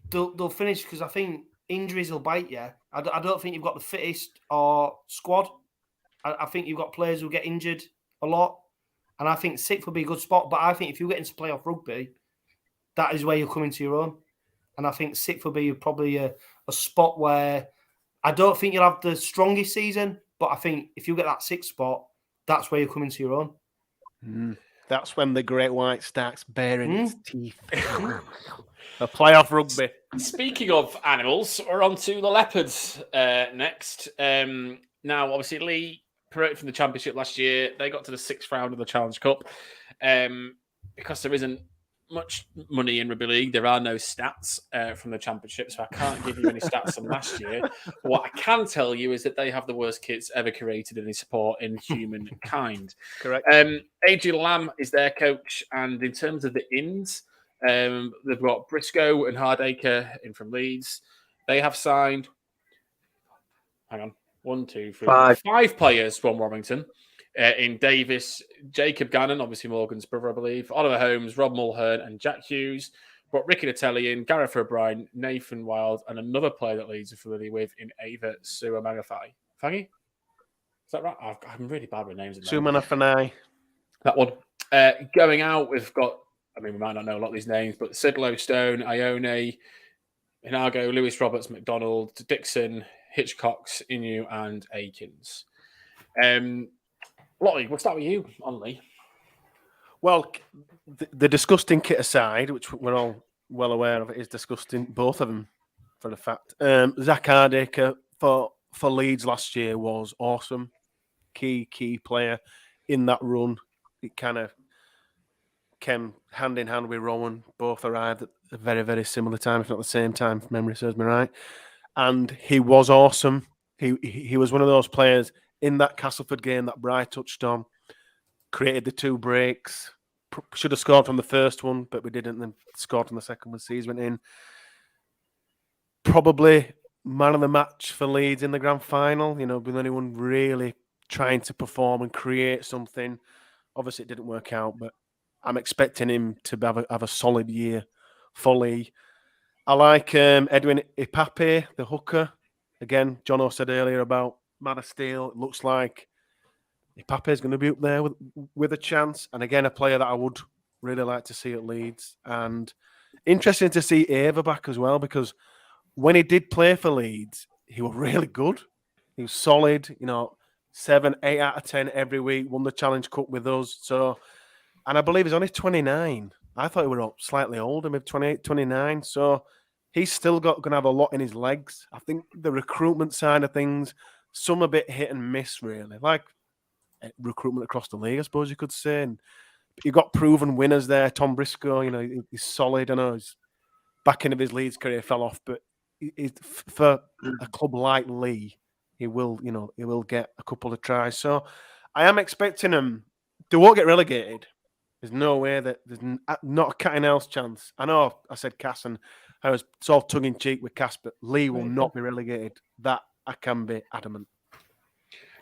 they'll finish, because I think injuries will bite you. I don't think you've got the fittest or squad. I think you've got players who get injured a lot, and I think sixth will be a good spot. But I think if you get into playoff rugby, that is where you'll come into your own. And I think sixth will be probably a spot where I don't think you'll have the strongest season, but I think if you get that sixth spot, that's where you come into your own. That's when the Great White starts baring its teeth. A playoff rugby. Speaking of animals, we're on to the Leopards next. Now, obviously, Leigh promoted from the Championship last year. They got to the sixth round of the Challenge Cup. Because there isn't much money in rugby league, there are no stats from the Championship, so I can't give you any stats from last year. But what I can tell you is that they have the worst kits ever created in sport in humankind. Correct. AJ Lamb is their coach, and in terms of the ins, they've got Briscoe and Hardacre in from Leeds. They have signed, five players from Warrington. In Davis, Jacob Gannon, obviously Morgan's brother, I believe, Oliver Holmes, Rob Mulhern, and Jack Hughes. But Ricky Natalian, Gareth O'Brien, Nathan Wild, and another player that Leeds are familiar with in Ava Suamangafai. Fangy? Is that right? I'm really bad with names. Suamangafai. That one. Going out, we've got, we might not know a lot of these names, but Sidlow, Stone, Ione, Inago, Lewis Roberts, McDonald, Dixon, Hitchcox, Inu, and Akins. Lottie, we'll start with you on Leigh. Well, the disgusting kit aside, which we're all well aware of, it is disgusting, both of them, for the fact. Zach Hardacre for Leeds last year was awesome. Key player in that run. It kind of came hand in hand with Rowan. Both arrived at a very, very similar time, if not the same time, if memory serves me right. And he was awesome. He was one of those players in that Castleford game that Bry touched on, created the two breaks, should have scored from the first one, but we didn't, then scored from the second one. Seas went in. Probably man of the match for Leeds in the grand final, with anyone really trying to perform and create something. Obviously, it didn't work out, but I'm expecting him to have a solid year for Leigh. I like Edwin Ipape, the hooker. Again, Jono said earlier about Man of Steel. It looks like Ipape is going to be up there with a chance. And again, a player that I would really like to see at Leeds. And interesting to see Ava back as well, because when he did play for Leeds, he was really good. He was solid, 7, 8 out of 10 every week, won the Challenge Cup with us. So, and I believe he's only 29. I thought he was slightly older, maybe 28, 29. So he's still going to have a lot in his legs. I think the recruitment side of things, some a bit hit and miss, really. Like recruitment across the league, I suppose you could say. And you've got proven winners there. Tom Briscoe, he's solid. I know his back end of his Leeds career fell off, but for a club like Leigh, he will get a couple of tries. So I am expecting him they won't get relegated. There's no way that there's not a cat and else chance. I know I said Cass, and I was sort of tongue in cheek with Cass, but Leigh will not be relegated. That I can be adamant.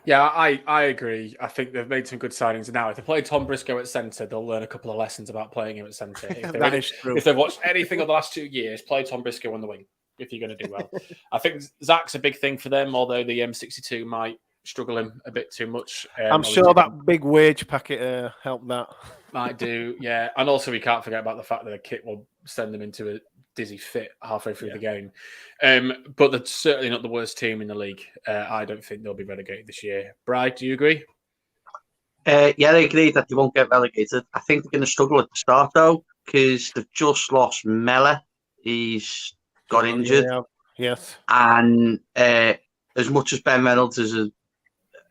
Yeah, I agree. I think they've made some good signings. And now, if they play Tom Briscoe at centre, they'll learn a couple of lessons about playing him at centre. If they've watched anything of the last 2 years, play Tom Briscoe on the wing if you're going to do well. I think Zach's a big thing for them, although the M62 might struggle him a bit too much. I'm sure that big wage packet helped that. Might do, yeah. And also, we can't forget about the fact that the kit will send them into a dizzy fit halfway through the game. But they're certainly not the worst team in the league. I don't think they'll be relegated this year. Bride, do you agree? Yeah, I agree that they won't get relegated. I think they're going to struggle at the start, though, because they've just lost Mella. He's got injured. Yeah. Yes. And as much as Ben Reynolds is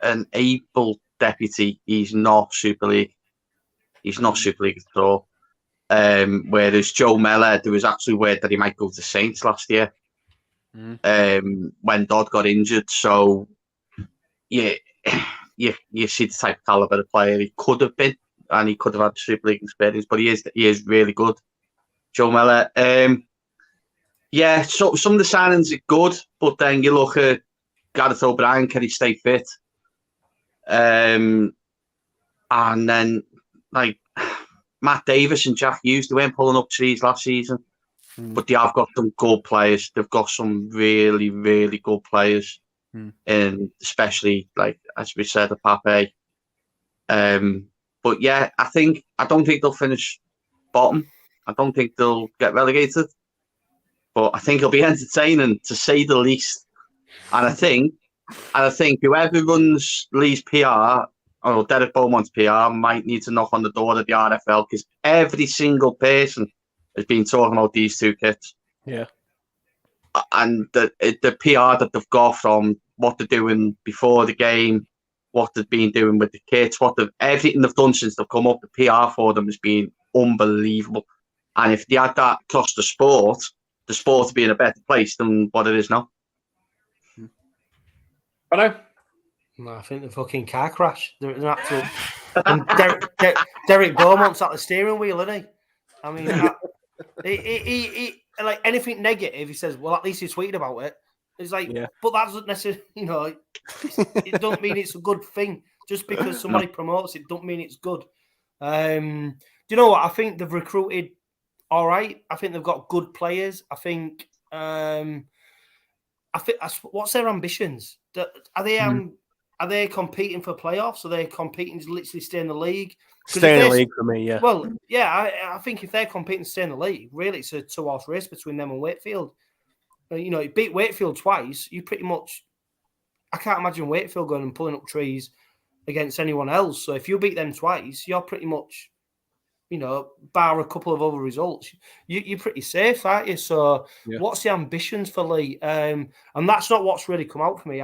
an able deputy, he's not Super League. He's not Super League at all. Whereas Joe Mellor, there was actually word that he might go to Saints last year when Dodd got injured. So, yeah, you see the type of caliber of player he could have been, and he could have had Super League experience. But he is really good, Joe Mellor. Yeah, so some of the signings are good, but then you look at Gareth O'Brien, can he stay fit? And then like Matt Davis and Jack Hughes, they weren't pulling up trees last season, but they have got some good players. They've got some really, really good players, and especially like as we said, Pape. But yeah, I don't think they'll finish bottom. I don't think they'll get relegated, but I think it'll be entertaining to say the least. And I think whoever runs Leigh's PR or Derek Beaumont's PR might need to knock on the door of the RFL, because every single person has been talking about these two kits. Yeah. And the PR that they've got from what they're doing before the game, what they've been doing with the kits, everything they've done since they've come up, the PR for them has been unbelievable. And if they had that across the sport would be in a better place than what it is now. Hello? No, I think the fucking car crash. There was an absolute. And Derek Beaumont's at the steering wheel, isn't he? I mean, he like anything negative, he says, well, at least he tweeted about it. It's like, but that doesn't necessarily, it don't mean it's a good thing. Just because somebody promotes it, don't mean it's good. Do you know what? I think they've recruited all right. I think they've got good players. I think what's their ambitions? Are they competing for playoffs? Are they competing to literally stay in the league? Stay in the league for me, yeah. Well, yeah, I think if they're competing to stay in the league, really, it's a 2-horse race between them and Wakefield. You beat Wakefield twice. You pretty much, I can't imagine Wakefield going and pulling up trees against anyone else. So if you beat them twice, you're pretty much, bar a couple of other results, you're pretty safe, aren't you? So what's the ambitions for Leigh? And that's not what's really come out for me.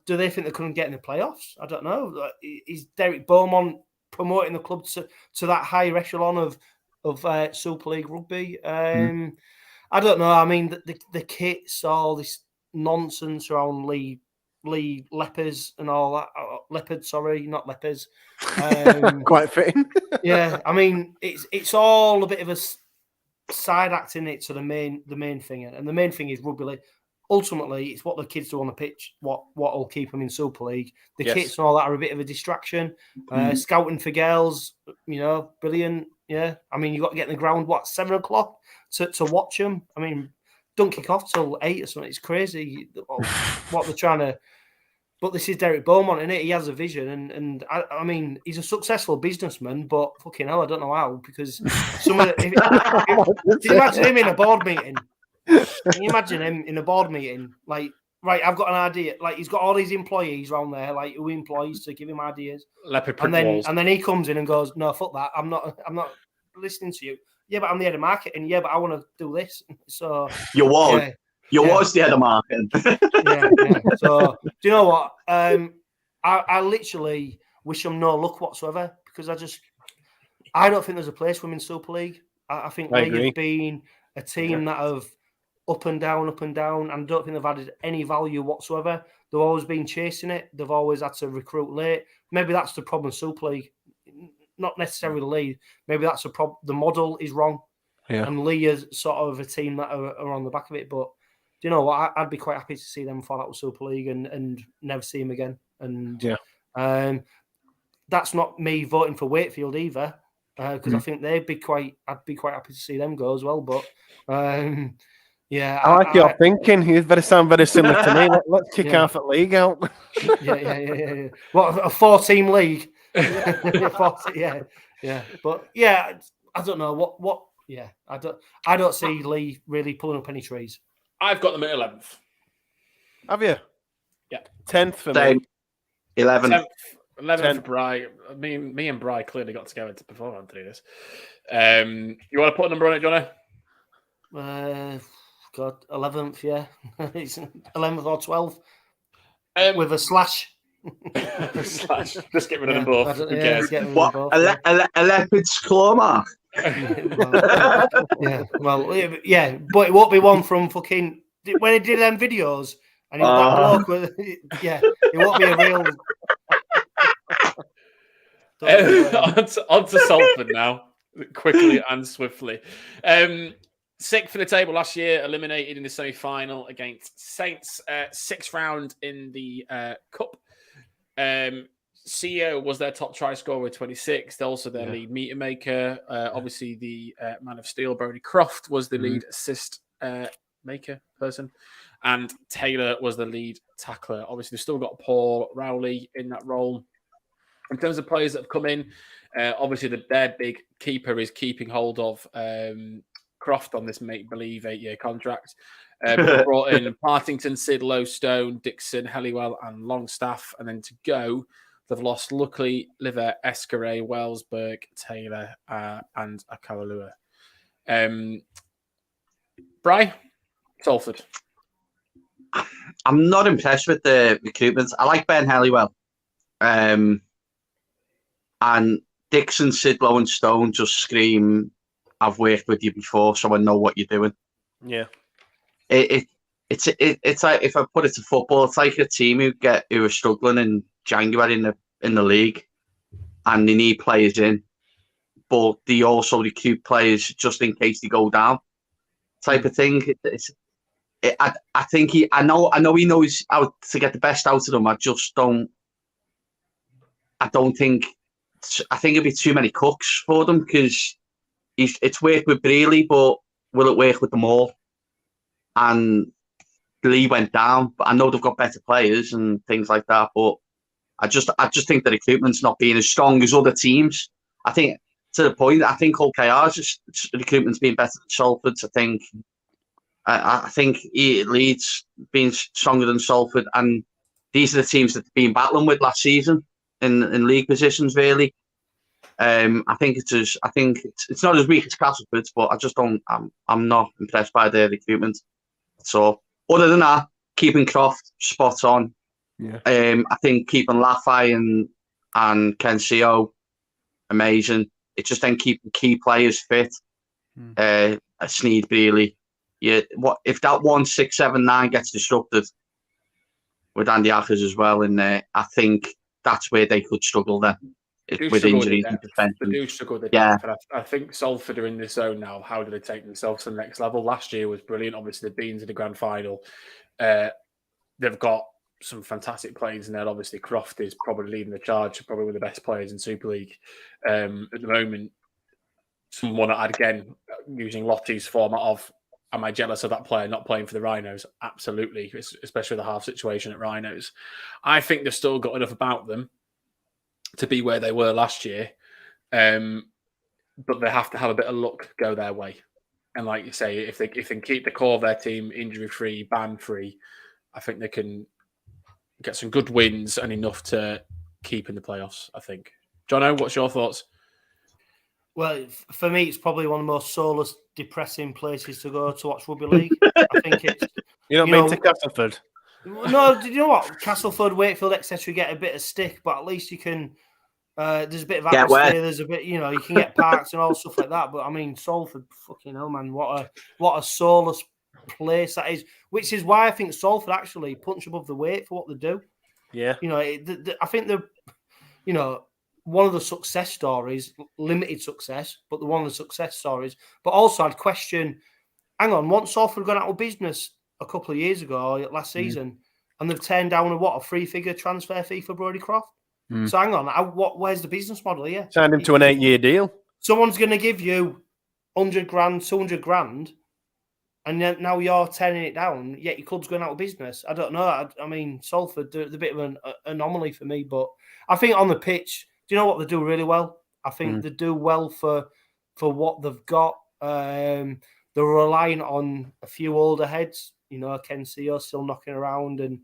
Do they think they couldn't get in the playoffs? I don't know. Is Derek Beaumont promoting the club to that higher echelon of Super League rugby? I don't know. I mean, the kits, all this nonsense around Leigh Leopards and all that. Leopards, sorry, not lepers. Quite fitting. Yeah, I mean, it's all a bit of a side acting it to the main thing, and the main thing is rugby league. Ultimately, it's what the kids do on the pitch, what will keep them in Super League. The kits and all that are a bit of a distraction. Scouting for girls, brilliant. Yeah, I mean, you've got to get in the ground, 7 o'clock to watch them. I mean, don't kick off till 8 or something. It's crazy what they're trying to. But this is Derek Beaumont, isn't it? He has a vision, and I mean, he's a successful businessman, but fucking hell, I don't know how, because can you imagine him in a board meeting? Can you imagine him in a board meeting? Like, right, I've got an idea. Like, he's got all these employees around there, like who employs to give him ideas. And then he comes in and goes, "No, fuck that. I'm not listening to you." Yeah, but I'm the head of marketing. Yeah, but I want to do this. So you was the head of marketing. yeah. So do you know what? I literally wish him no luck whatsoever, because I don't think there's a place for him in Super League. I think Leigh have been a team that have up and down, and I don't think they've added any value whatsoever. They've always been chasing it. They've always had to recruit late. Maybe that's the problem with Super League. not necessarily Leigh. Maybe that's a problem. The model is wrong. Yeah. And Leigh is sort of a team that are on the back of it. But do you know what? I'd be quite happy to see them fall out with Super League and never see him again. And that's not me voting for Wakefield either, because I think I'd be quite happy to see them go as well. But yeah, I like your thinking. You sound very similar to me. Let's kick half at league out. Yeah. What, a 4-team league? Yeah. But yeah, I don't know what. Yeah, I don't see Leigh really pulling up any trees. I've got them at 11th. Have you? Yeah. 10th for me. 11th. 11th for Bry. Me and Bry clearly got together before on to do this. You want to put a number on it, Johnny? God, 11th, yeah. It's 11th or 12th with a slash. Just get rid of them both. Who cares? What? A leopard's claw mark? Yeah, but it won't be one from fucking when he did them videos and that bloke with, it won't be a real. On to Salford now, quickly and swiftly. 6th for the table last year, eliminated in the semi-final against Saints. 6th round in the Cup. CEO was their top try scorer with 26. Also their lead meter maker. Obviously, the man of steel, Brody Croft, was the lead assist maker person. And Taylor was the lead tackler. Obviously, they've still got Paul Rowley in that role. In terms of players that have come in, obviously their big keeper is keeping hold of Croft on this make-believe 8-year contract. Brought in Partington, Sidlow, Stone, Dixon, Helliwell, and Longstaff. And then to go, they've lost Luckley, Liver, Escaray, Wellsberg, Taylor, and Akalalua. Bry, Salford. I'm not impressed with the recruitment. I like Ben Helliwell. And Dixon, Sidlow, and Stone just scream, I've worked with you before, so I know what you're doing. Yeah. It's like, if I put it to football, it's like a team who are struggling in January in the league, and they need players in, but they also recruit players just in case they go down, type of thing. I think I know he knows how to get the best out of them. I think it'd be too many cooks for them, because it's worked with Brealey, but will it work with them all? And Leigh went down, but I know they've got better players and things like that. But I just think the recruitment's not being as strong as other teams. I think to the point, I think OKR's recruitment's been better than Salford's. I think Leeds being stronger than Salford, and these are the teams that they've been battling with last season in league positions. Really, I think it's not as weak as Castleford's, but I'm not impressed by their recruitment. So other than that, keeping Croft spot on. Yeah. I think keeping Laffey and Kensio amazing. It's just then keeping key players fit. Sneed Brealey. Yeah, what if that 1, 6, 7, 9 gets disrupted with Andy Ackers as well in there? I think that's where they could struggle then with injuries and defence. They do struggle with depth. I think Salford are in the zone now. How do they take themselves to the next level? Last year was brilliant. Obviously, they've been to the grand final. They've got some fantastic players in there. Obviously, Croft is probably leading the charge, probably one of the best players in Super League at the moment. Someone that, again, using Lottie's format of, am I jealous of that player not playing for the Rhinos? Absolutely, especially the half situation at Rhinos. I think they've still got enough about them to be where they were last year, but they have to have a bit of luck go their way. And like you say, if they can keep the core of their team injury-free, ban-free, I think they can get some good wins and enough to keep in the playoffs, I think. Jono, what's your thoughts? Well, for me, it's probably one of the most soulless, depressing places to go to watch rugby league. I think it's... You're not been to Castleford? No, do you know what? Castleford, Wakefield, etc. get a bit of stick, but at least you can... there's a bit of atmosphere. There's a bit, you can get parks and all stuff like that. But I mean, Salford, fucking hell, man, what a soulless place that is. Which is why I think Salford actually punch above the weight for what they do. Yeah, I think one of the success stories, limited success, but one of the success stories. But also, I'd question, hang on, once Salford gone out of business a couple of years ago, last season, and they've turned down a three-figure transfer fee for Brodie Croft? So hang on, where's the business model here? Signed him to an 8-year deal. Someone's going to give you 100 grand, 200 grand, and then now you're turning it down, yet your club's going out of business. I don't know. I mean, Salford, they're a bit of an anomaly for me, but I think on the pitch, do you know what they do really well? I think they do well for what they've got. They're relying on a few older heads. You know, Ken Seo still knocking around, and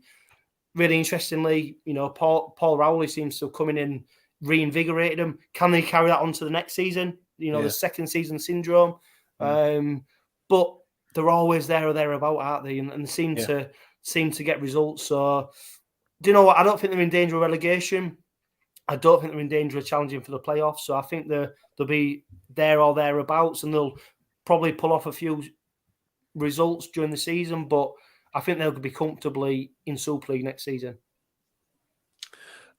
really interestingly, you know, Paul Rowley seems to have come in and reinvigorated them. Can they carry that on to the next season? You know, the second season syndrome. But they're always there or thereabout, aren't they? And seem to get results. So, do you know what? I don't think they're in danger of relegation. I don't think they're in danger of challenging for the playoffs. So I think they'll be there or thereabouts, and they'll probably pull off a few results during the season. But I think they'll be comfortably in Super League next season.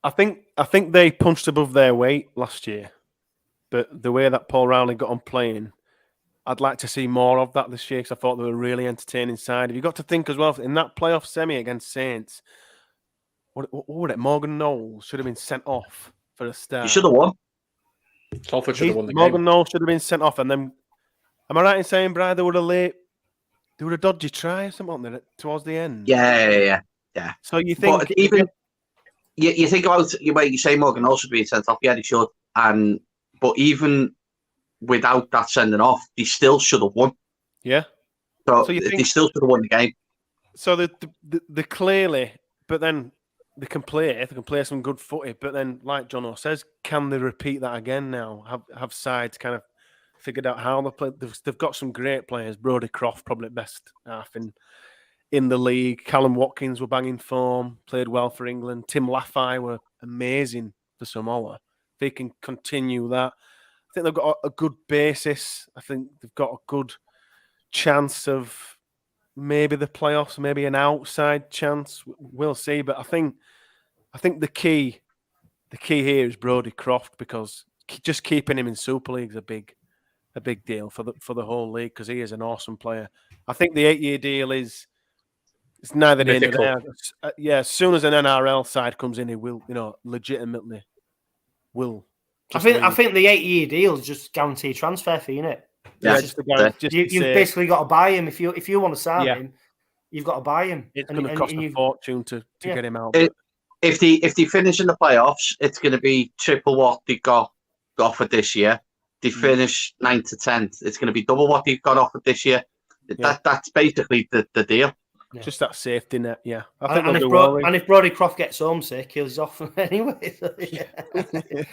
I think they punched above their weight last year, but the way that Paul Rowley got on playing, I'd like to see more of that this year because I thought they were a really entertaining side. Have you got to think as well, in that playoff semi against Saints, what was it? Morgan Knowles should have been sent off for a start. He should have won. Salford should have won the Morgan game. Knowles should have been sent off, and then, am I right in saying, Brian, there were a dodgy try or something towards the end? Yeah. So you think... But even... You think about you say Morgan Knowles should be sent off. Yeah, he should. But even without that sending off, they still should have won. Yeah. So they still should have won the game. So they clearly, but then they can play some good footy. But then, like Jono says, can they repeat that again now? Have sides kind of figured out how they play? They've got some great players. Brodie Croft, probably best half in the league. Callum Watkins were banging form, played well for England. Tim Laffey were amazing for Samoa. If they can continue that, I think they've got a good basis. I think they've got a good chance of maybe the playoffs, maybe an outside chance. We'll see. But I think the key here is Brodie Croft, because just keeping him in Super League is a big deal for the whole league, because he is an awesome player. I think the 8-year deal is. It's neither here nor there. Yeah, as soon as an NRL side comes in, he will, legitimately will. I think the 8-year deal is just guaranteed transfer fee, isn't it? Yeah, you've basically got to buy him if you want to sign him. You've got to buy him. It's going to cost a fortune to get him out. If they finish in the playoffs, it's going to be triple what they got offered this year. They finish 9th to 10th. It's going to be double what they got offered this year. That's basically the deal. Yeah. Just that safety net, yeah. And if Brodie Croft gets homesick, he's off anyway. So,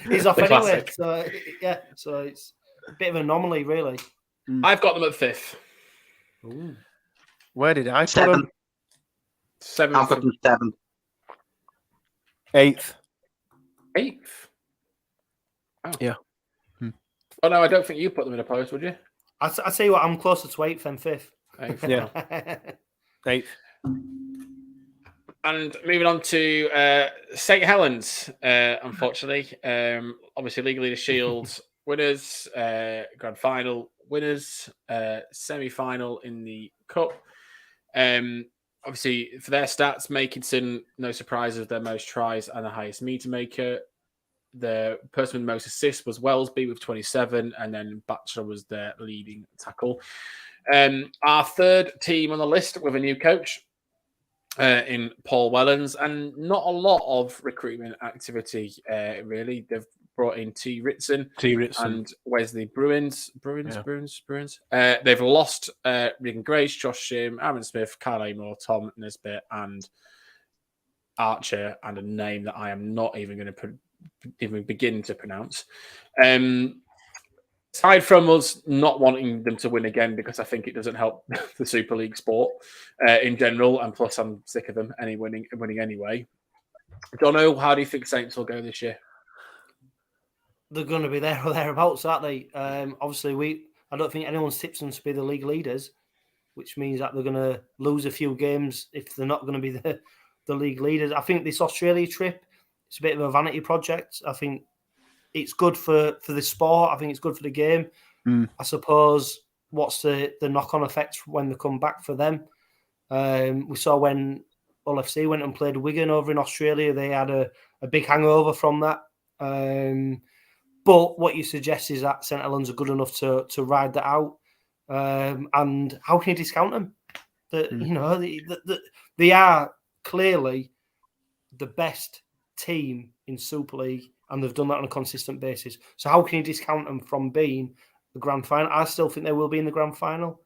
he's off anyway. So it's a bit of an anomaly, really. I've got them at 5th. Ooh. Where did I put 7th? them? 7th. I've got them 7th. 8th. 8th? Oh. Yeah. Oh, no, I don't think you put them in a post, would you? I tell you what, I'm closer to 8th than 5th. 8th. Yeah. 8th. And moving on to St. Helens, unfortunately. Obviously, League Leader Shield winners, grand final winners, semi-final in the Cup. Obviously, for their stats, Makinson, no surprises, their most tries and the highest meter maker. The person with the most assists was Wellesby with 27, and then Batchelor was their leading tackle. Our third team on the list with a new coach in Paul Wellens, and not a lot of recruitment activity, really. They've brought in T. Ritson and Wesley Bruins. They've lost Regan Grace, Josh Shim, Aaron Smith, Kyle Amor, Tom Nisbet, and Archer, and a name that I am not even going to begin to pronounce. Aside from us not wanting them to win again, because I think it doesn't help the Super League sport in general, and plus I'm sick of them winning anyway. Jono, how do you think Saints will go this year? They're going to be there or thereabouts, aren't they? Obviously, I don't think anyone's tipped them to be the league leaders, which means that they're going to lose a few games if they're not going to be the league leaders. I think this Australia trip, it's a bit of a vanity project. I think it's good for the sport. I think it's good for the game. I suppose what's the knock-on effect when they come back for them? We saw when Hull FC went and played Wigan over in Australia, they had a big hangover from that. But what you suggest is that St Helens are good enough to ride that out. And how can you discount them? They are clearly the best team in Super League, and they've done that on a consistent basis. So how can you discount them from being the grand final? I still think they will be in the grand final.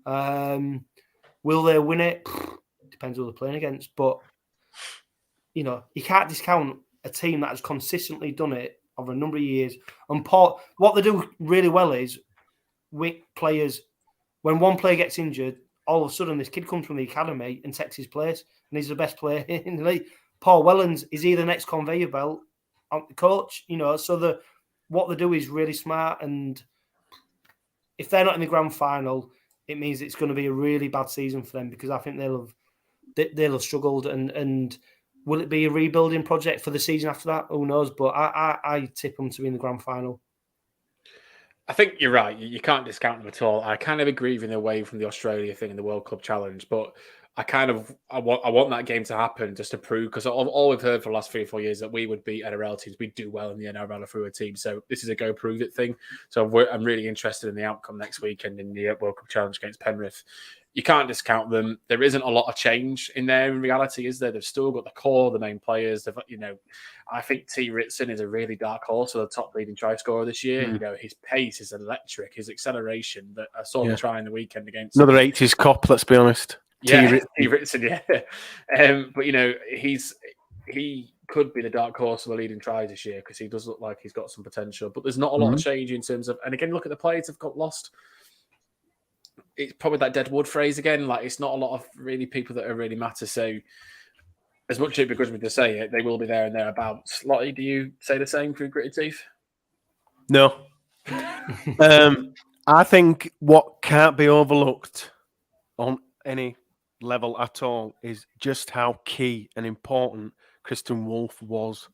Will they win it? Depends who they're playing against. But, you can't discount a team that has consistently done it over a number of years. And what they do really well is with players, when one player gets injured, all of a sudden this kid comes from the academy and takes his place, and he's the best player in the league. Paul Wellens is the next conveyor belt coach, so what they do is really smart. And if they're not in the grand final, it means it's going to be a really bad season for them, because I think they'll have struggled. And will it be a rebuilding project for the season after that? Who knows? But I tip them to be in the grand final. I think you're right. You can't discount them at all. I kind of agree with away from the Australia thing in the World Cup Challenge, but I want that game to happen just to prove, because all we've heard for the last 3 or 4 years that we would beat NRL teams. We do well in the NRL through a team. So this is a go prove it thing. So I'm really interested in the outcome next weekend in the World Cup Challenge against Penrith. You can't discount them. There isn't a lot of change in there in reality, is there? They've still got the core, the main players. I think T. Ritson is a really dark horse, or the top leading try scorer this year. His pace is electric, his acceleration. That I saw him try in the weekend against another 80s cop. Let's be honest. Yeah, T. Ritson, yeah. But he could be the dark horse of the leading tries this year, because he does look like he's got some potential. But there's not a lot of change in terms of, and again, look at the players have got lost. It's probably that dead wood phrase again. Like, it's not a lot of really people that are really matter. So, as much as it begrudges me to say it, they will be there and thereabouts. Lottie, do you say the same through gritted teeth? No. I think what can't be overlooked on any level at all is just how key and important Christian Wolf was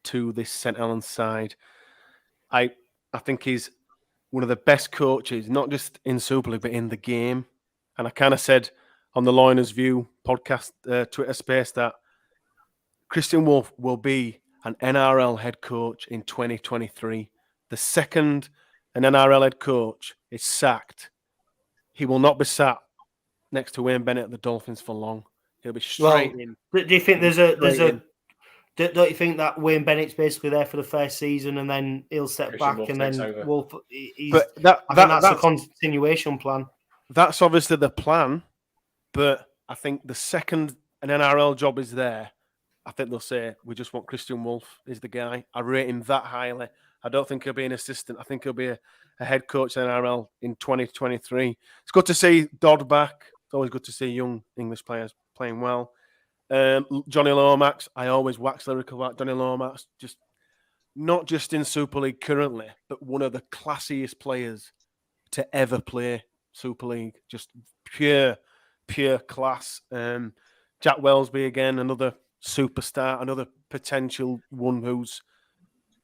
to this St Helens side. I think he's one of the best coaches, not just in Super League, but in the game. And I kind of said on the Loiners View podcast Twitter space that Christian Wolf will be an NRL head coach in 2023. The second an NRL head coach is sacked, he will not be sat next to Wayne Bennett at the Dolphins for long. He'll be straight in. Do you think don't you think that Wayne Bennett's basically there for the first season, and then he'll step back, and then Wolf? That's a continuation plan. That's obviously the plan, but I think the second an NRL job is there, I think they'll say, we just want Christian Wolf is the guy. I rate him that highly. I don't think he'll be an assistant. I think he'll be a head coach in NRL in 2023. It's good to see Dodd back. It's always good to see young English players playing well. Johnny Lomax, I always wax lyrical about Johnny Lomax, just not just in Super League currently, but one of the classiest players to ever play Super League. Just pure class. Jack Wellesby again, another superstar, another potential one whose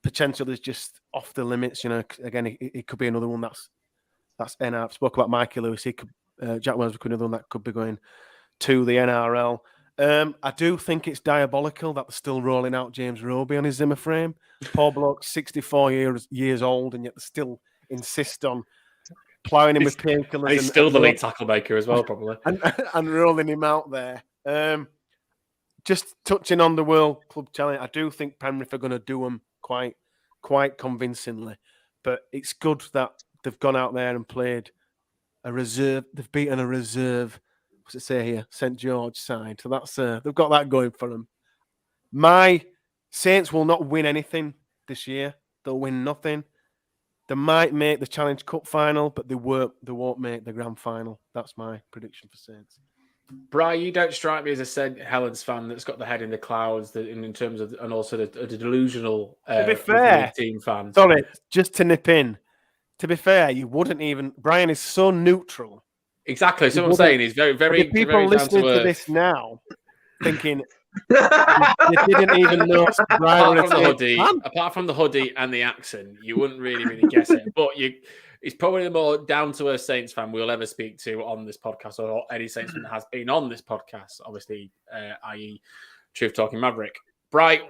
potential is just off the limits. Again, it could be another one that's NRL. Spoke about Mikey Lewis. Jack Wellesby could be another one that could be going to the NRL. I do think it's diabolical that they're still rolling out James Roby on his Zimmer frame. Poor bloke, 64 years old, and yet they still insist on ploughing him with painkillers. He's still the lead tackle maker as well, probably. and rolling him out there. Just touching on the World Club Challenge, I do think Penrith are going to do them quite convincingly. But it's good that they've gone out there and played a reserve. They've beaten a reserve. What's it say here? St George side. So that's they've got that going for them. My Saints will not win anything this year. They'll win nothing. They might make the Challenge Cup final, but they won't make the grand final. That's my prediction for Saints. Bri, you don't strike me as a St Helens fan that's got the head in the clouds in terms of, and also the delusional to be fair, team fan. Sorry, just to nip in. To be fair, you wouldn't even. Brian is so neutral. Exactly. So what I'm saying is very, very. People very listening to this now, thinking You didn't even know. Apart from the hoodie and the accent, you wouldn't really guess it. But he's probably the more down-to-earth Saints fan we'll ever speak to on this podcast, or any Saints fan that has been on this podcast, obviously, i.e. Truth Talking Maverick. Bright,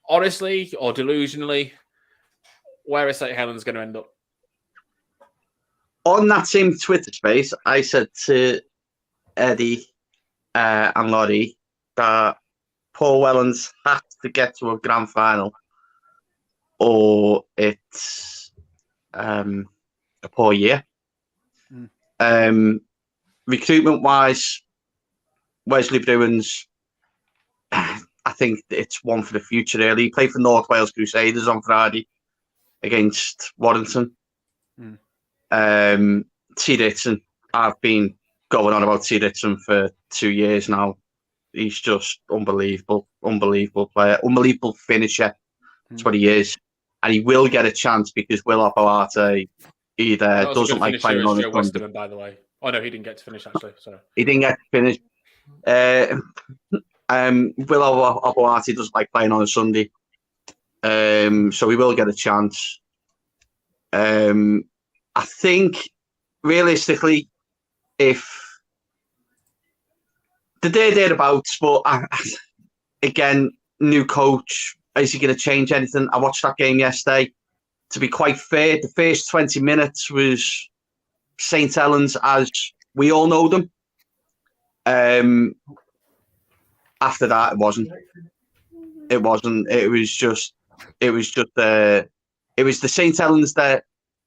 honestly or delusionally, where is St. Helens going to end up? On that same Twitter space, I said to Eddie and Laurie that Paul Wellens has to get to a grand final, or it's a poor year. Recruitment-wise, Wesley Bruins, I think it's one for the future, really. He played for North Wales Crusaders on Friday against Warrington. T. Ritson, I've been going on about T. Ritson for 2 years now. He's just unbelievable player, unbelievable finisher. That's what he is. And he will get a chance because Will Oboate either doesn't like playing on the Westerman, by the way. Oh, no, he didn't get to finish, actually. Sorry. He didn't get to finish. Will Oboate doesn't like playing on a Sunday. So he will get a chance. I think, realistically, if the day thereabouts, but again, new coach, is he going to change anything? I watched that game yesterday. To be quite fair, the first 20 minutes was St. Helens as we all know them. After that, it wasn't. It wasn't. It was the St. Helens that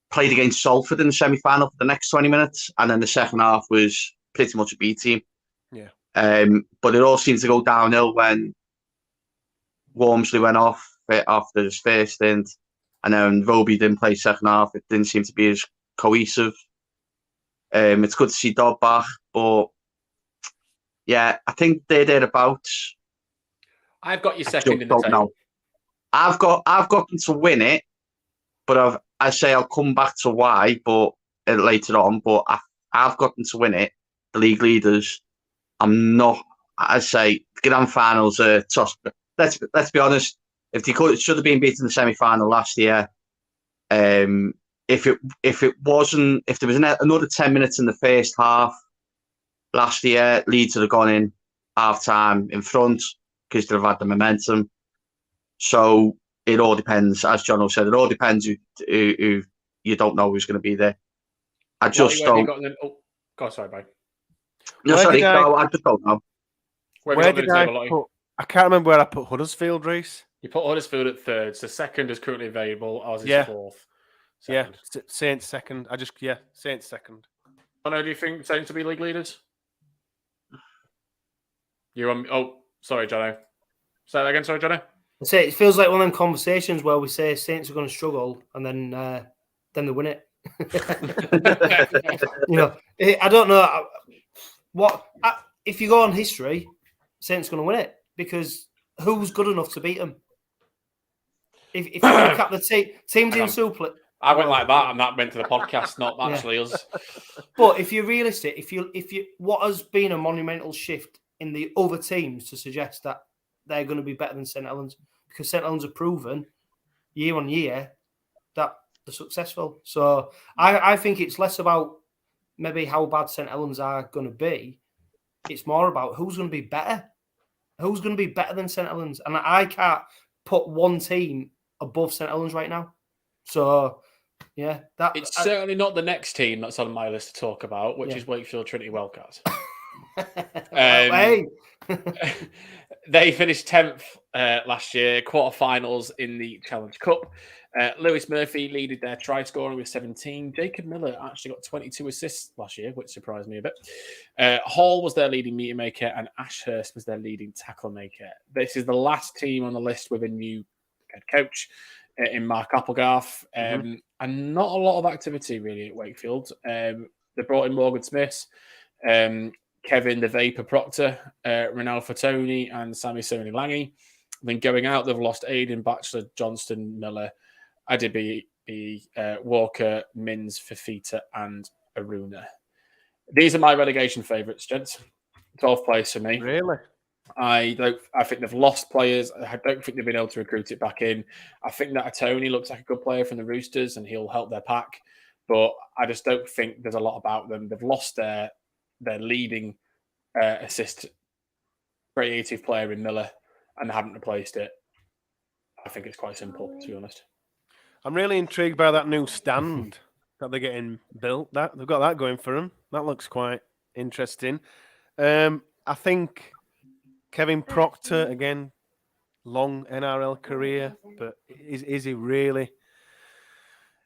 played against Salford in the semi-final for the next 20 minutes, and then the second half was pretty much a B team. Yeah. But it all seemed to go downhill when Wormsley went off after his first stint, and then Roby didn't play second half. It didn't seem to be as cohesive. It's good to see Dodd back, but yeah, I think they're thereabouts. I've got you second in the table. I've got them to win it, but I say I'll come back to why, but later on. But I've got them to win it. The league leaders. I'm not. I say grand finals are tough. Let's be honest. If they should have been beaten in the semi-final last year, if there was another 10 minutes in the first half last year, Leeds would have gone in half time in front because they've had the momentum. So it all depends, as Jono said. It all depends who you don't know who's going to be there. I just don't. Sorry, bye. No, sorry, I just don't know. Where did I put? I can't remember where I put Huddersfield, Reese. You put Huddersfield at third, so second is currently available. Ours is fourth. Second. Yeah, Saints second. Saints second. I know. Do you think Saints will be league leaders? You're on. Oh, sorry, Jono. Say that again. Sorry, Jono. I say it feels like one of them conversations where we say Saints are going to struggle, and then they win it. I don't know if you go on history, Saints are going to win it because who's good enough to beat them? If you look at the teams in Super, I went like that, and that went to the podcast, not actually us. But if you're realistic, if you what has been a monumental shift in the other teams to suggest that they're going to be better than St. Helens, because St. Helens have proven year on year that they're successful. So I think it's less about maybe how bad St. Helens are going to be. It's more about who's going to be better. Who's going to be better than St. Helens? And I can't put one team above St. Helens right now. So, yeah. It's certainly not the next team that's on my list to talk about, which is Wakefield Trinity Wildcats. They finished 10th last year, quarterfinals in the Challenge Cup. Lewis Murphy leaded their try scoring with 17. Jacob Miller actually got 22 assists last year, which surprised me a bit. Hall was their leading meter maker, and Ashurst was their leading tackle maker. This is the last team on the list with a new head coach in Mark Applegarth, and not a lot of activity really at Wakefield. They brought in Morgan Smith, Kevin the Vapor Proctor, Ronald Fatoni, and Sammy Sony Lange. Then going out, they've lost Aidan Batchelor, Johnston, Miller, Adibi, Walker, Mins, Fafita, and Aruna. These are my relegation favourites, gents. 12th place for me. Really? I think they've lost players. I don't think they've been able to recruit it back in. I think that Tony looks like a good player from the Roosters and he'll help their pack. But I just don't think there's a lot about them. They've lost their leading assist creative player in Miller and they haven't replaced it. I think it's quite simple, to be honest. I'm really intrigued by that new stand that they're getting built. That they've got that going for them. That looks quite interesting. I think Kevin Proctor, again, long NRL career, but is he really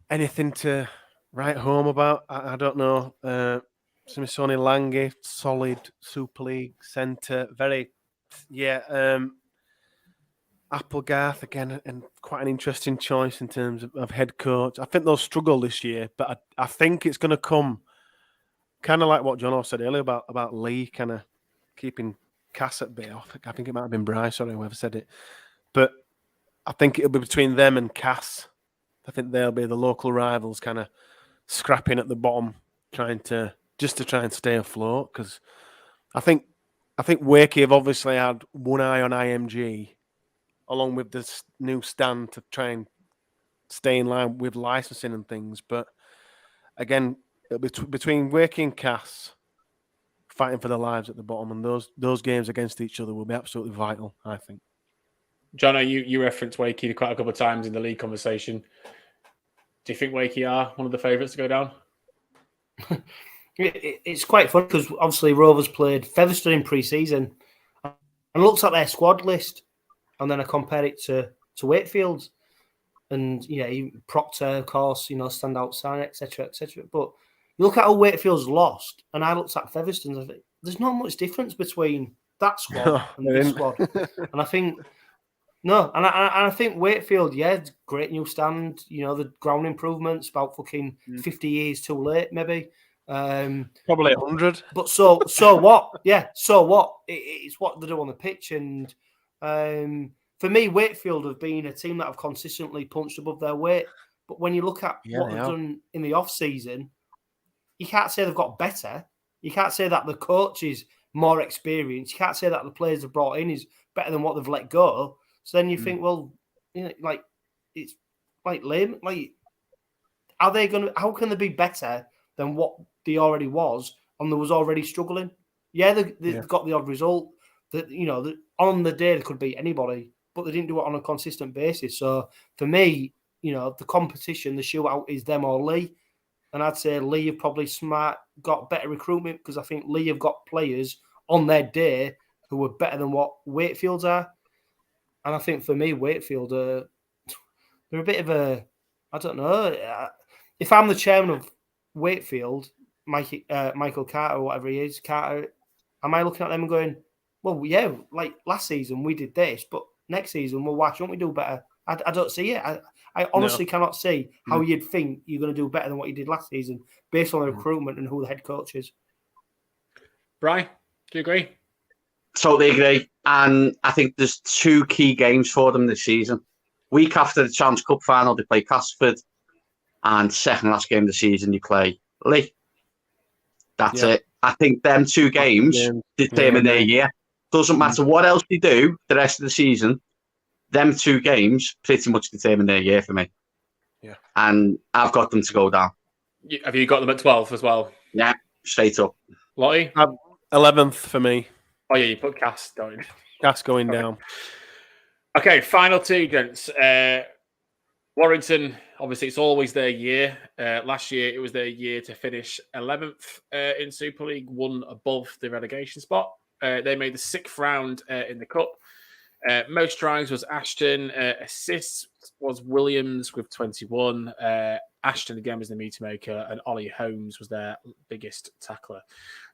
anything to write home about? I don't know. Simisoni Lange, solid Super League centre, very, Applegarth, again, and quite an interesting choice in terms of head coach. I think they'll struggle this year, but I think it's going to come kind of like what Jono said earlier about Leigh kind of keeping Cass at bay off. I think it might have been Bryce or whoever said it. But I think it'll be between them and Cass. I think they'll be the local rivals kind of scrapping at the bottom, trying to stay afloat. Because I think Wakey have obviously had one eye on IMG, along with this new stand to try and stay in line with licensing and things. But again, it'll be between Wakey and Cass fighting for their lives at the bottom, and those games against each other will be absolutely vital, I think. Jono, you referenced Wakey quite a couple of times in the league conversation. Do you think Wakey are one of the favourites to go down? It's quite fun because obviously Rovers played Featherstone in pre-season and looks at their squad list, and then I compare it to Wakefield, and Proctor, of course, standout sign, etc., etc. But you look at how Wakefield's lost, and I looked at Featherstone's. I think there's not much difference between that squad and this squad, and I think. No, and I think Wakefield, great new stand. The ground improvements, about fucking 50 years too late, maybe. Probably 100. But so what? Yeah, so what? It's what they do on the pitch. And for me, Wakefield have been a team that have consistently punched above their weight. But when you look at what they've done in the off-season, you can't say they've got better. You can't say that the coach is more experienced. You can't say that the players they've brought in is better than what they've let go. So then you think, well, it's like lame. Like, are they going to? How can they be better than what they already was? And they was already struggling. Yeah, they've got the odd result. That on the day they could beat anybody, but they didn't do it on a consistent basis. So for me, the competition, the shootout is them or Leigh, and I'd say Leigh have probably got better recruitment because I think Leigh have got players on their day who are better than what Wakefield's are. And I think for me, Wakefield, they're a bit of a, I don't know. If I'm the chairman of Wakefield, Michael Carter or whatever he is, Carter, am I looking at them and going, well, yeah, like last season we did this, but next season, well, why shouldn't we do better? I don't see it. I honestly cannot see how you'd think you're going to do better than what you did last season based on the recruitment and who the head coach is. Brian, do you agree? Totally agree. And I think there's two key games for them this season. Week after the Challenge Cup final, they play Castleford. And second last game of the season, you play Leigh. That's it. I think them two games determine their year. Doesn't matter what else they do the rest of the season. Them two games pretty much determine their year for me. Yeah. And I've got them to go down. Have you got them at 12 as well? Yeah, straight up. Lottie? 11th for me. Oh, yeah, you put Cass down. Cass going down. Okay, final two, gents. Warrington, obviously, it's always their year. Last year, it was their year to finish 11th in Super League, one above the relegation spot. They made the 6th round in the Cup. Most tries was Ashton. Assists was Williams with 21. Ashton, again, was the meter maker, and Ollie Holmes was their biggest tackler.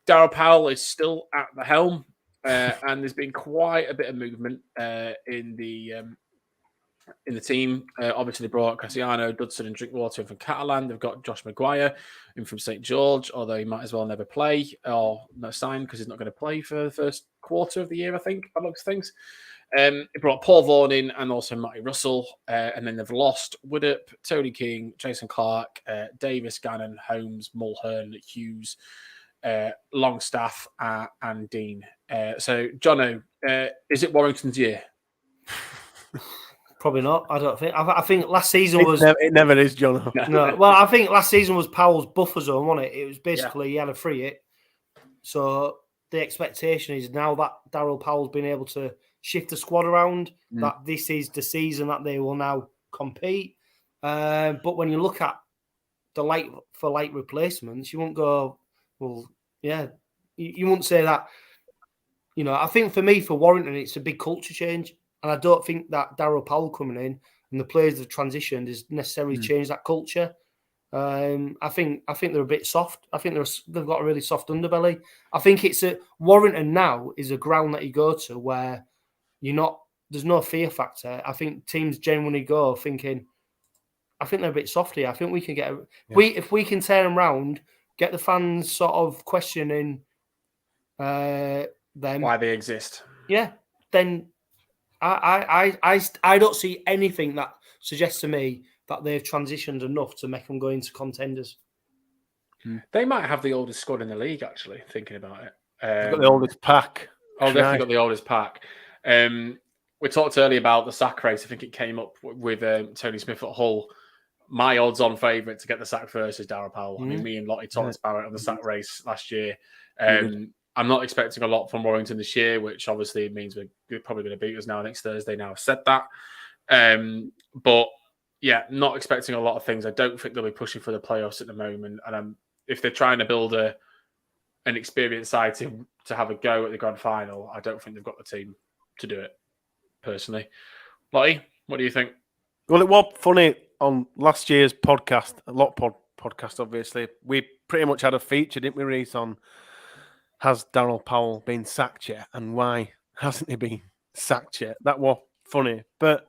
Darryl Powell is still at the helm. And there's been quite a bit of movement in the team. Obviously, they brought Cassiano, Dudson, and Drinkwater from Catalan. They've got Josh Maguire in from St. George, although he might as well never play or not sign because he's not going to play for the first quarter of the year, I think, by looks of things. They brought Paul Vaughan in and also Matty Russell. And then they've lost Widdop, Tony King, Jason Clark, Davis, Gannon, Holmes, Mulhern, Hughes, Longstaff, and Dean. So, Jono, Is it Warrington's year? Probably not. I don't think. I think last season it never is, John. No. Well, I think last season was Powell's buffer zone, wasn't it? It was basically he had a free hit. So the expectation is now that Daryl Powell's been able to shift the squad around, that this is the season that they will now compete. But when you look at the like replacements, you won't go, well, yeah, you won't say that. You know, I think for me, for Warrington, it's a big culture change. And I don't think that Daryl Powell coming in and the players that have transitioned has necessarily changed that culture. I think they're a bit soft. I think they've got a really soft underbelly. I think Warrington now is a ground that you go to where there's no fear factor. I think teams genuinely go thinking, I think they're a bit soft here. I think we can get if we can turn them round, get the fans sort of questioning them why they exist. Yeah, then I don't see anything that suggests to me that they've transitioned enough to make them go into contenders. They might have the oldest squad in the league, actually, thinking about it. They've got the oldest pack. Definitely got the oldest pack. We talked earlier about the sack race. I think it came up with Tony Smith at Hull. My odds-on favourite to get the sack first is Daryl Powell. I mean, me and Lottie talked about it on the sack race last year. I'm not expecting a lot from Warrington this year, which obviously means we're probably going to beat us now next Thursday. Now I've said that. But yeah, not expecting a lot of things. I don't think they'll be pushing for the playoffs at the moment. And if they're trying to build an experienced side to have a go at the grand final, I don't think they've got the team to do it, personally. Lottie, what do you think? Well, it was funny on last year's podcast, a lot podcast, obviously. We pretty much had a feature, didn't we, Reece, on has Daryl Powell been sacked yet and why hasn't he been sacked yet? That was funny, but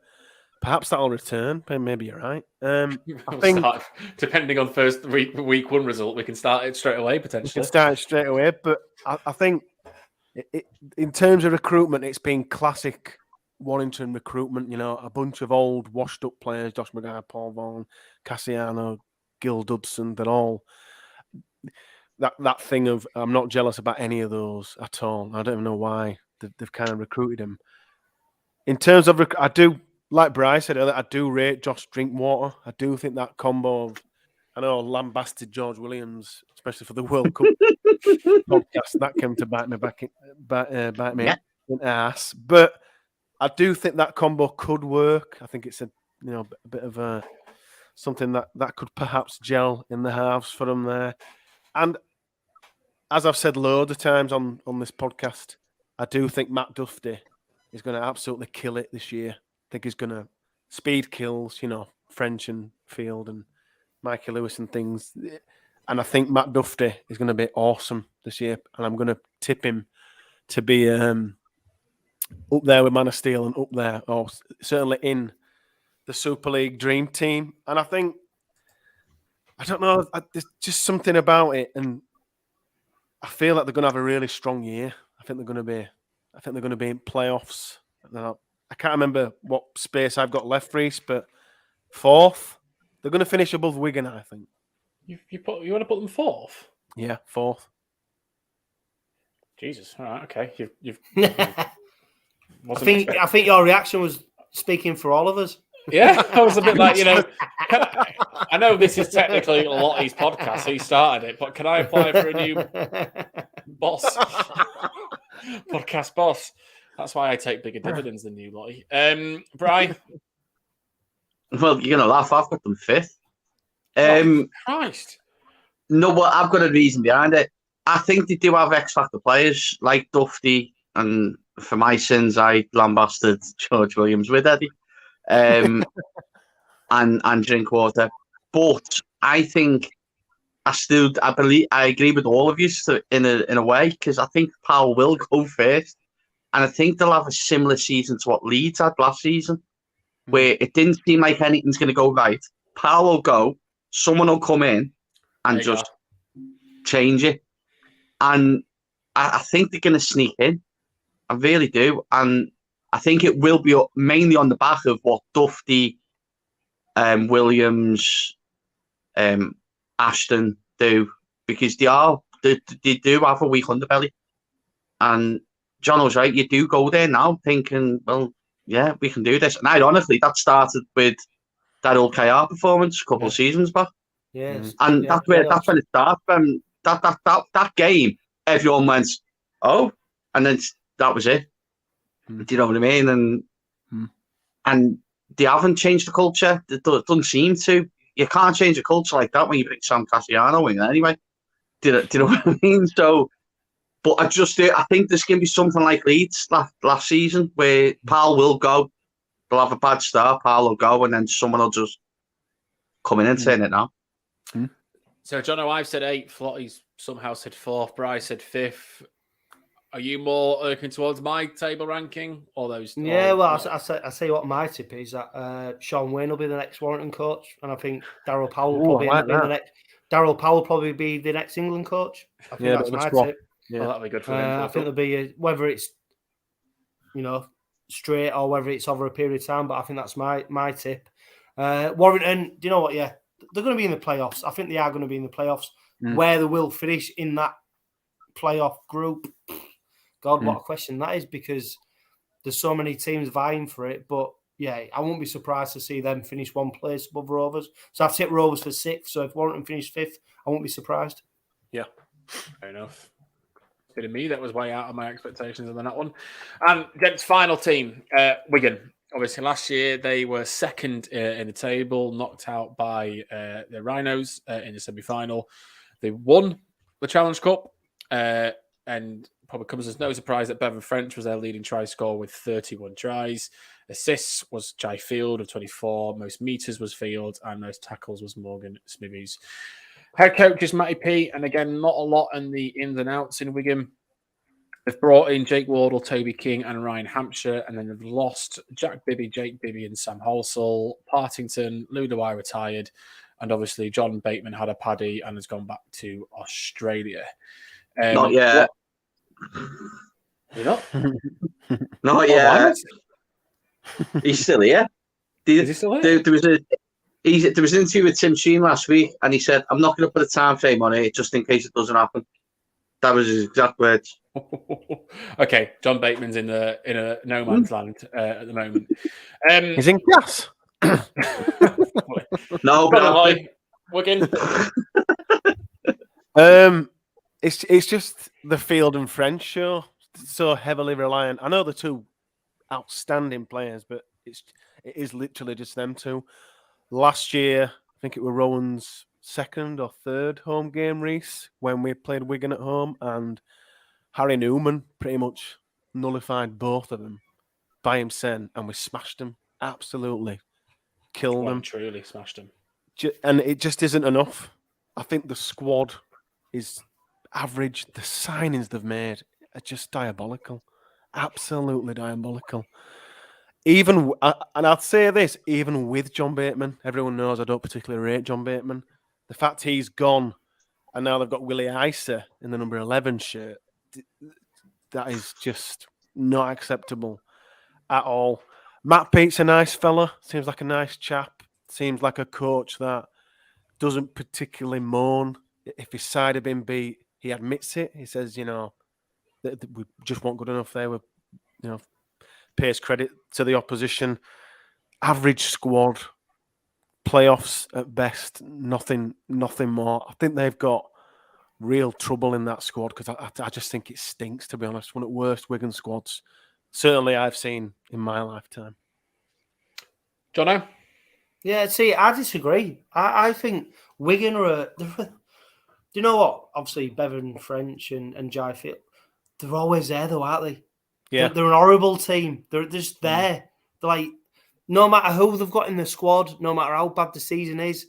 perhaps that'll return. Maybe you're right. I think depending on first week one result, we can start it straight away, potentially. We can start it straight away, but I think in terms of recruitment, it's been classic Warrington recruitment. You know, a bunch of old, washed-up players: Josh Maguire, Paul Vaughan, Cassiano, Gil Dubson. They're all that thing of I'm not jealous about any of those at all. I don't even know why they've kind of recruited him. In terms of, I do, like Bryce said earlier, I do rate Josh Drinkwater. I do think that combo of, I know, lambasted George Williams, especially for the World Cup podcast, that came to bite me in the ass. But I do think that combo could work. I think it's a bit of something that could perhaps gel in the halves for them there. And as I've said loads of times on this podcast, I do think Matt Duffy is going to absolutely kill it this year. I think he's going to speed kills, French and Field and Mikey Lewis and things. And I think Matt Duffy is going to be awesome this year. And I'm going to tip him to be up there with Man of Steel and up there, or certainly in the Super League dream team. And I think, I don't know, there's just something about it. And I feel like they're going to have a really strong year. I think they're going to be in playoffs. I can't remember what space I've got left, Reece, but fourth. They're going to finish above Wigan, I think. You want to put them fourth? Yeah, fourth. Jesus. All right. Okay. You've. I think your reaction was speaking for all of us. Yeah, I was a bit like, I know this is technically Lottie's podcast. He started it, but can I apply for a new boss? Podcast boss. That's why I take bigger dividends than you, Lottie. Brian? Well, you're going to laugh. I've got them fifth. Christ. No, but I've got a reason behind it. I think they do have X-Factor players like Duffy, and for my sins, I lambasted George Williams with Eddie. And Drinkwater, but I think I agree with all of you in a way, because I think Powell will go first, and I think they'll have a similar season to what Leeds had last season, where it didn't seem like anything's going to go right. Powell will go, someone will come in and just change it, and I think they're going to sneak in. I really do, and I think it will be mainly on the back of what Duffy, Williams, Ashton do, because they do have a weak underbelly, and John was right. You do go there now thinking, well, yeah, we can do this. And ironically, that started with that old KR performance a couple of seasons back. Yes. And that's when it started. That game, everyone went, oh, and then that was it. Do you know what I mean? And they haven't changed the culture. It doesn't seem to. You can't change a culture like that when you bring Sam Cassiano in anyway. Do you know what I mean? So, but I think there's going to be something like Leeds last season where Pal will go. They'll have a bad start, Pal will go, and then someone will just come in and turn it now. So, Jono, I've said 8th. Flotty's somehow said 4th. Bryce said 5th. Are you more looking towards my table ranking or those? Yeah, well, I say what my tip is that Sean Wayne will be the next Warrington coach, and I think Darryl Powell will probably end up being the next. Darryl Powell will probably be the next England coach. I think that's my tip. Yeah, well, that'll be good for him. I think there'll be whether it's straight or whether it's over a period of time, but I think that's my tip. Warrington, do you know what? Yeah, they're going to be in the playoffs. I think they are going to be in the playoffs. Where they will finish in that playoff group. God, what a question that is, because there's so many teams vying for it. But yeah, I won't be surprised to see them finish one place above Rovers. So I've tipped Rovers for 6th. So if Warrington finish 5th, I won't be surprised. Yeah, fair enough. Bit of me that was way out of my expectations on that one. And gents, final team, Wigan. Obviously, last year they were 2nd in the table, knocked out by the Rhinos in the semi-final. They won the Challenge Cup, and probably comes as no surprise that Bevan French was their leading try scorer with 31 tries. Assists was Jai Field of 24. Most meters was Field, and most tackles was Morgan Smithies. Head coach is Matty P, and again, not a lot in the ins and outs in Wigan. They've brought in Jake Wardle, Toby King, and Ryan Hampshire, and then they've lost Jack Bibby, Jake Bibby, and Sam Halsall. Partington, Lou Dewey retired, and obviously John Bateman had a paddy and has gone back to Australia. Not yet. You're not? Not yet. He's still here. Is he still here? There was an interview with Tim Sheen last week, and he said, "I'm not going to put a time frame on it just in case it doesn't happen." That was his exact words. Okay, John Bateman's in a no man's land at the moment. He's in gas. No, Wigan. It's just the Field and French show. So heavily reliant. I know the two outstanding players, but it is literally just them two. Last year, I think it was Rowan's 2nd or 3rd home game, Reese, when we played Wigan at home, and Harry Newman pretty much nullified both of them by himself, and we smashed them. Absolutely killed them. Truly smashed them. And it just isn't enough. I think the squad is average. The signings they've made are just diabolical. Absolutely diabolical. And I'd say this, even with John Bateman, everyone knows I don't particularly rate John Bateman. The fact he's gone, and now they've got Willie Isa in the number 11 shirt, that is just not acceptable at all. Matt Pete's a nice fella. Seems like a nice chap. Seems like a coach that doesn't particularly moan if his side have been beat. He admits it. He says, that we just weren't good enough there. We, pays credit to the opposition. Average squad, playoffs at best, nothing more. I think they've got real trouble in that squad because I just think it stinks, to be honest. One of the worst Wigan squads certainly I've seen in my lifetime. Jono? Yeah, see, I disagree. I think Wigan are do you know what? Obviously, Bevan French and Jai Field, they're always there though, aren't they? Yeah. They're an horrible team. They're just there. They're like, no matter who they've got in the squad, no matter how bad the season is,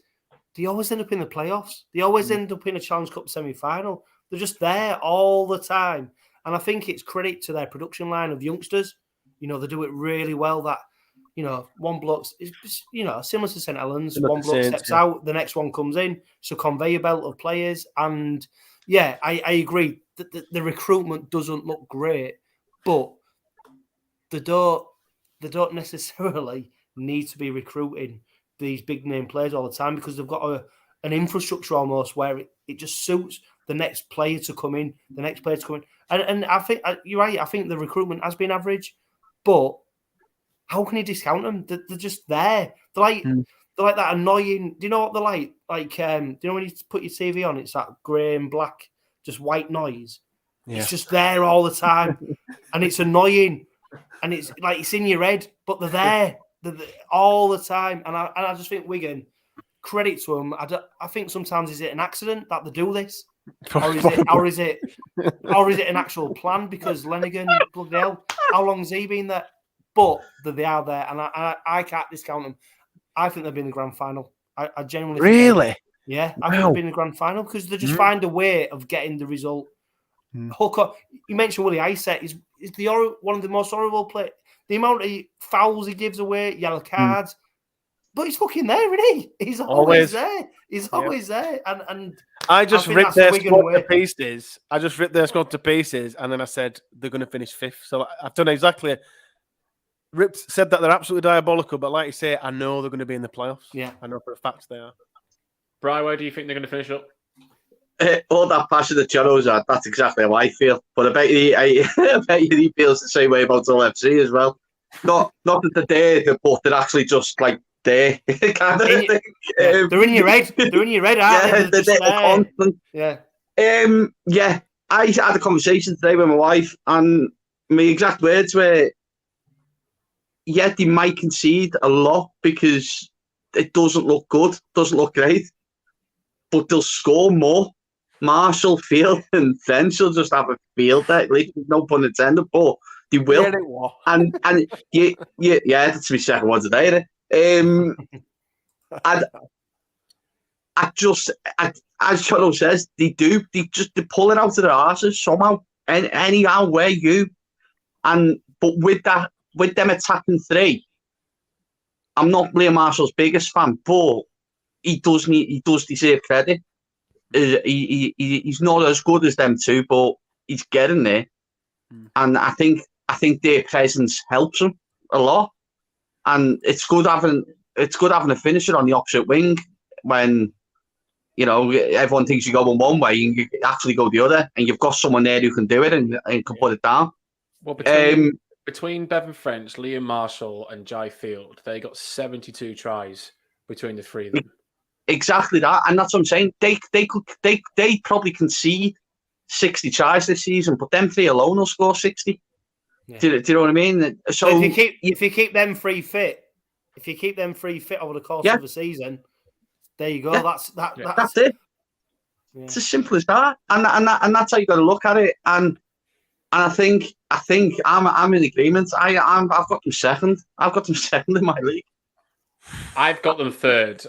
they always end up in the playoffs. They always end up in a Challenge Cup semi-final. They're just there all the time. And I think it's credit to their production line of youngsters. They do it really well. That, one bloke, similar to St. Helens, one bloke steps out, the next one comes in. It's a conveyor belt of players. And yeah, I agree that the recruitment doesn't look great, but they don't necessarily need to be recruiting these big name players all the time because they've got an infrastructure almost where it just suits. the next player to come in, And I think you're right. I think the recruitment has been average, but how can you discount them? They're just there. They're like that annoying. Do you know what they're like? Like, do you know when you put your TV on, it's that grey and black, just white noise. Yeah. It's just there all the time, and it's annoying, and it's like it's in your head, but they're there all the time. And I just think Wigan, credit to them. I think sometimes is it an accident that they do this, or is it an actual plan? Because Lenigan, bloody hell, how long has he been there? But they are there, and I can't discount them. I think they'll be in the grand final. I genuinely really, think I think they'll be in the grand final because they just find a way of getting the result. Hooker, you mentioned Willie Isett is one of the most horrible players. The amount of fouls he gives away, yellow cards, but he's fucking there, isn't he? He's always there. He's always there. And I just ripped their squad to pieces. And then I said they're going to finish fifth. So I've done exactly. Said that they're absolutely diabolical, but like you say, I know they're going to be in the playoffs. Yeah, I know for a fact they are. Bri, where do you think they're going to finish up? All that passion that Jono's had, that's exactly how I feel. But I bet you he feels the same way about Hull FC as well. Not that they're there, but they're actually just like there. Kind of thing. They're in your head. They're in your head, aren't they? They're constant. Yeah. Yeah. I had a conversation today with my wife, and my exact words were, yeah, they might concede a lot because it doesn't look good, doesn't look great, but they'll score more. Marshall, Field, and French will just have a field day. At least, no pun intended, but they will. Yeah, they will. And yeah, that's my second one today. I as Jono says, they pull it out of their arses somehow, and anyhow where you, but with them attacking three, I'm not Liam Marshall's biggest fan, but he does deserve credit. He's not as good as them two, but he's getting there, and I think their presence helps him a lot. And it's good having a finisher on the opposite wing when everyone thinks you're going one way and you actually go the other, and you've got someone there who can do it and can put it down. Well, between Bevan French, Liam Marshall, and Jai Field, they got 72 tries between the three of them. Exactly that, and that's what I'm saying. They probably concede 60 tries this season, but them three alone will score 60. Yeah. Do you know what I mean? So if you keep them three fit, over the course of the season, there you go. Yeah. That's it. Yeah. It's as simple as that, and that's how you got to look at it. And I think I'm in agreement. I've got them second. I've got them second in my league. I've got them third,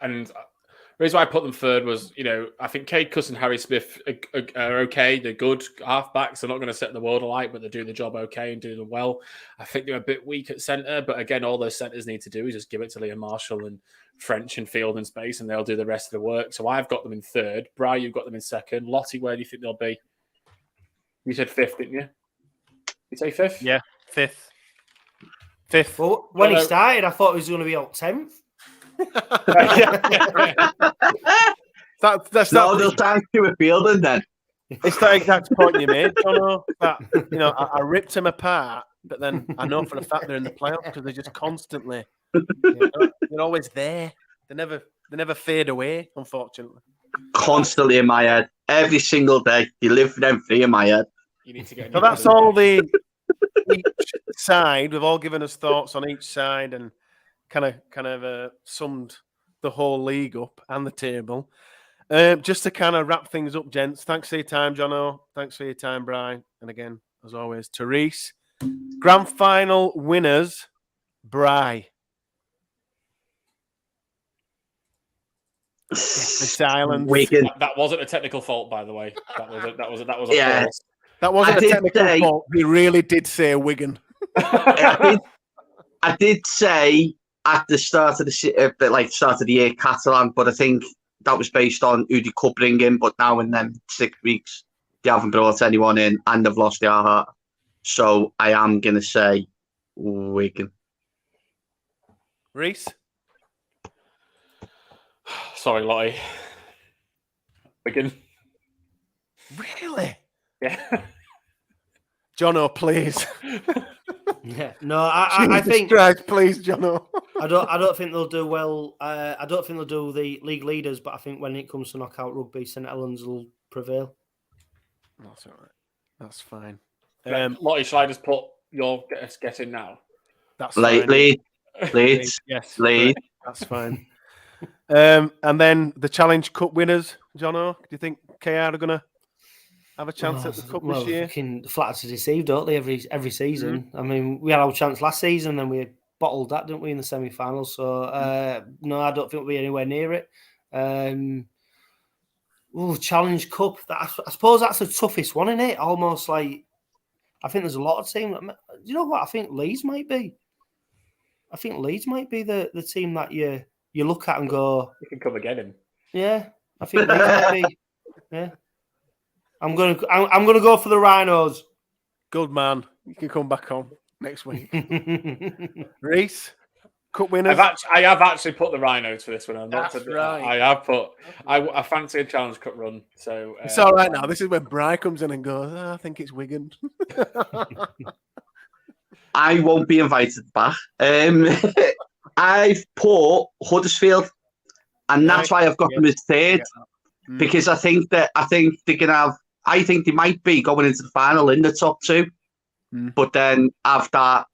and the reason why I put them third was, I think Cade Cuss and Harry Smith are okay. They're good halfbacks. They're not going to set the world alight, but they do the job okay and do them well. I think they're a bit weak at centre, but again, all those centres need to do is just give it to Liam Marshall and French and Field in space, and they'll do the rest of the work. So I've got them in third. Bri, you've got them in second. Lottie, where do you think they'll be? You said fifth, didn't you? You say fifth? Yeah, fifth. Well, when he started, I thought he was going to be out 10th. They'll thank you with Fielding then. It's that exact point you made, Jono. I ripped him apart, but then I know for a fact they're in the playoffs because they're just constantly. They're always there. They never fade away, unfortunately. Constantly in my head, every single day. You live for them three in my head. You need to get. So that's all the. Each side, we've all given us thoughts on each side and kind of summed the whole league up and the table. Just to kind of wrap things up, gents. Thanks for your time, Jono. Thanks for your time, Brian. And again, as always, Therese. Grand final winners, Bri. Silence. That wasn't a technical fault, by the way. That was a yeah. false. That wasn't a technical fault. He really did say Wigan. I did say at the start of the year, Catalan, but I think that was based on who they could bring in. But now in them 6 weeks, they haven't brought anyone in and they've lost their heart. So I am going to say Wigan. Reese? Sorry, Lottie. Wigan. Really? Yeah. Jono, please. Yeah, no, I think Christ, please, Jono. I don't think they'll do well. I don't think they'll do the league leaders, but I think when it comes to knockout rugby, St Helens will prevail. That's all right. That's fine. Lottie, shall I just put your guess in now? That's fine. Leeds. Yes, Leeds. That's fine. And then the Challenge Cup winners, Jono. Do you think KR are going to have a chance at the cup this year? Fucking flat to deceive, don't they? Every season. I mean, we had our chance last season, and we bottled that, didn't we, in the semi-finals? So no, I don't think we'll be anywhere near it. Challenge Cup. I suppose that's the toughest one, isn't it? Almost like I think there's a lot of teams. You know what? I think Leeds might be. I think Leeds might be the team that you look at and go, you can come again. Yeah, I think Leeds might be. Yeah. I'm gonna go for the Rhinos. Good man. You can come back on next week. Reese, cup winners. I have actually put the Rhinos for this one. That's right. I have put. I fancy a Challenge Cup run. So it's all right now. This is when Bri comes in and goes, I think it's Wigan. I won't be invited back. I've put Huddersfield, and that's why I've got them as third. Yeah. Because I think they can have. I think they might be going into the final in the top two, but then have that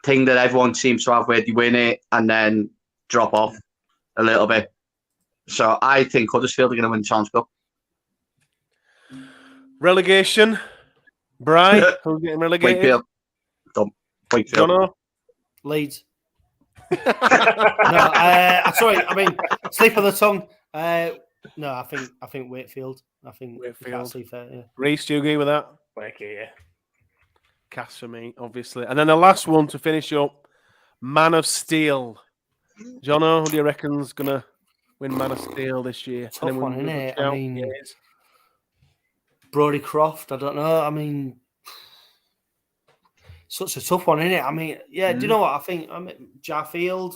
thing that everyone seems to have where they win it and then drop off a little bit. So I think Huddersfield are going to win the Challenge Cup. Relegation. Bri, who's getting relegated? Wakefield. Wakefield. Jono? Leeds. Sorry, I mean, slip of the tongue. No, I think Wakefield. I think Wakefield. Fair, yeah. Reese, do you agree with that? Wakey, yeah. Cass for me, obviously. And then the last one to finish up, Man of Steel. Jono, who do you reckon's going to win Man of Steel this year? Tough one, isn't it? I mean, Brodie Croft, I don't know. I mean, such a tough one, isn't it? I mean, yeah, do you know what I think? I mean, Jarfield.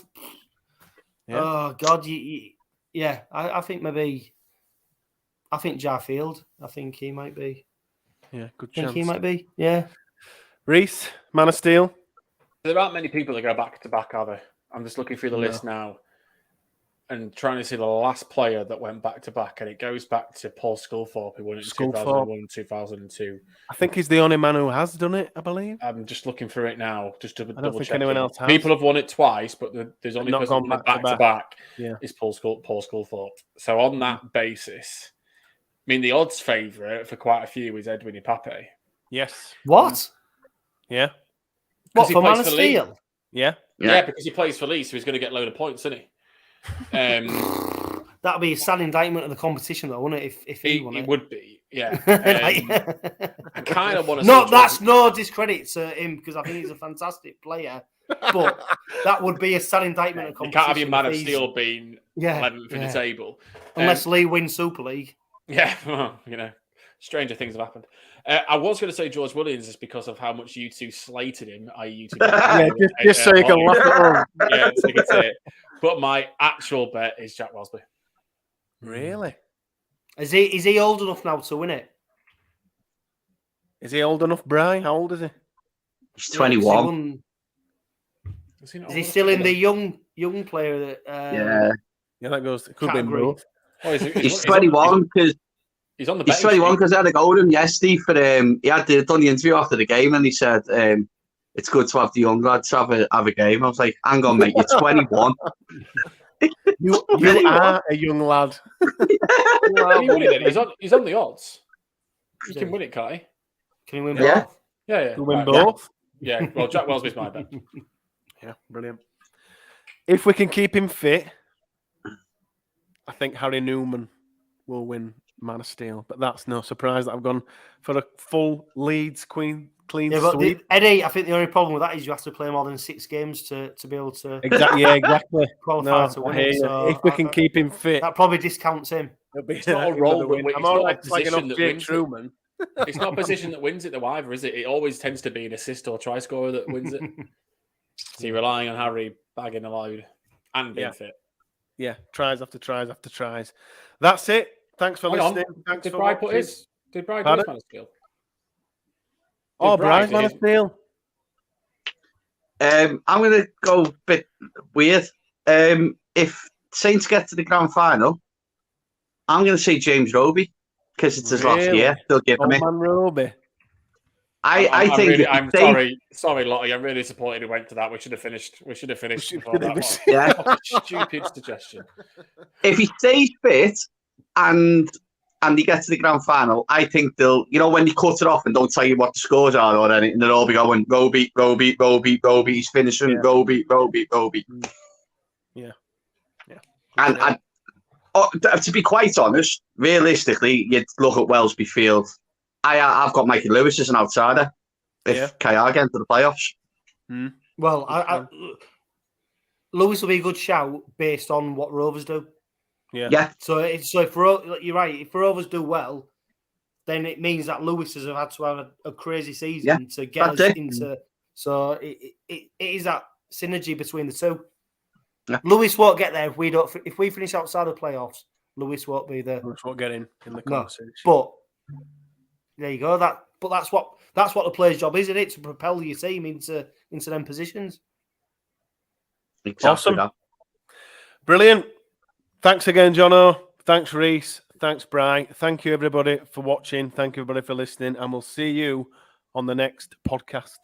Yeah. Oh, God. I think maybe... I think Jarfield. I think he might be. Yeah, good chance. I think he might be, yeah. Reese, Man of Steel. There aren't many people that go back to back, are there? I'm just looking through the list now and trying to see the last player that went back to back, and it goes back to Paul Sculthorpe, who won it in 2001 and 2002. I think he's the only man who has done it, I believe. I'm just looking through it now, just to double check. I don't think anyone else has. People have won it twice, but there's only person who went back to back is Paul Sculthorpe. So on that basis, I mean, the odds favourite for quite a few is Edwin Ipape. Yes. What? Yeah. What, for Man of Steel? Yeah. Yeah, because he plays for Leeds, so he's going to get a load of points, isn't he? That'd be a sad indictment of the competition, though, wouldn't it? If he won it. It would be, yeah. I kind of want to. That's no discredit to him because I think he's a fantastic player. But that would be a sad indictment of competition. You can't have your Man of Steel being 11th in the table, unless Lee wins Super League. Yeah, well, stranger things have happened. I was going to say George Williams just because of how much you two slated him, i.e. you two. just so you can laugh at him. Yeah, so you can say it. But my actual bet is Jack Welsby. Really? Is he old enough now to win it? Is he old enough, Brian? How old is he? He's 21. Is he still in the young player that? Yeah, that goes. It could be both. Oh, he's 21 because he's on the. He's 21 because I had a go with him yesterday for he had done the interview after the game and he said it's good to have the young lads have a game. I was like, hang on, mate, you're 21. you are a young lad. He's on the odds. You can win it, can't he? Can he win both? Yeah. Can he win both? Yeah. Well, Jack Welsby's my bet. Yeah, brilliant. If we can keep him fit, I think Harry Newman will win Man of Steel, but that's no surprise that I've gone for a full Leeds clean sweep. Eddie, I think the only problem with that is you have to play more than 6 games to be able to exactly qualify to win it. So if we can keep him fit, that probably discounts him. It's not a role that I'm all right, like an Jake Truman. It's not a position that wins it though either, is it? It always tends to be an assist or try scorer that wins it. So you're relying on Harry bagging a load and being fit. Yeah, tries after tries after tries. That's it. Thanks for listening. Thanks Did for Bri put his? Did Brian do his Mansfield? Brian Mansfield. I'm going to go a bit weird. If Saints get to the grand final, I'm going to say James Roby because it's his last year. They'll give him it. Roby. I think. I'm sorry, Lottie. I'm really disappointed he went to that. We should have finished. Before that. Yeah. Stupid suggestion. If he stays fit and he gets to the grand final, I think they'll. When they cut it off and don't tell you what the scores are or anything, they'll all be going Roby. He's finishing. Yeah. Roby. Yeah. And to be quite honest, realistically, you'd look at Wellesby Field. I've got Mikey Lewis as an outsider if KR get into the playoffs. Well, Lewis will be a good shout based on what Rovers do. Yeah. So if you're right, if Rovers do well, then it means that Lewis has had to have a crazy season to get us into. So it is that synergy between the two. Yeah. Lewis won't get there if we finish outside of the playoffs. Lewis won't be there. Lewis won't get in the conversation. But there you go. That's what the player's job is, isn't it? To propel your team into them positions. Exactly. Awesome. That. Brilliant. Thanks again, Jono. Thanks, Reese. Thanks, Bri. Thank you, everybody, for watching. Thank you, everybody, for listening. And we'll see you on the next podcast.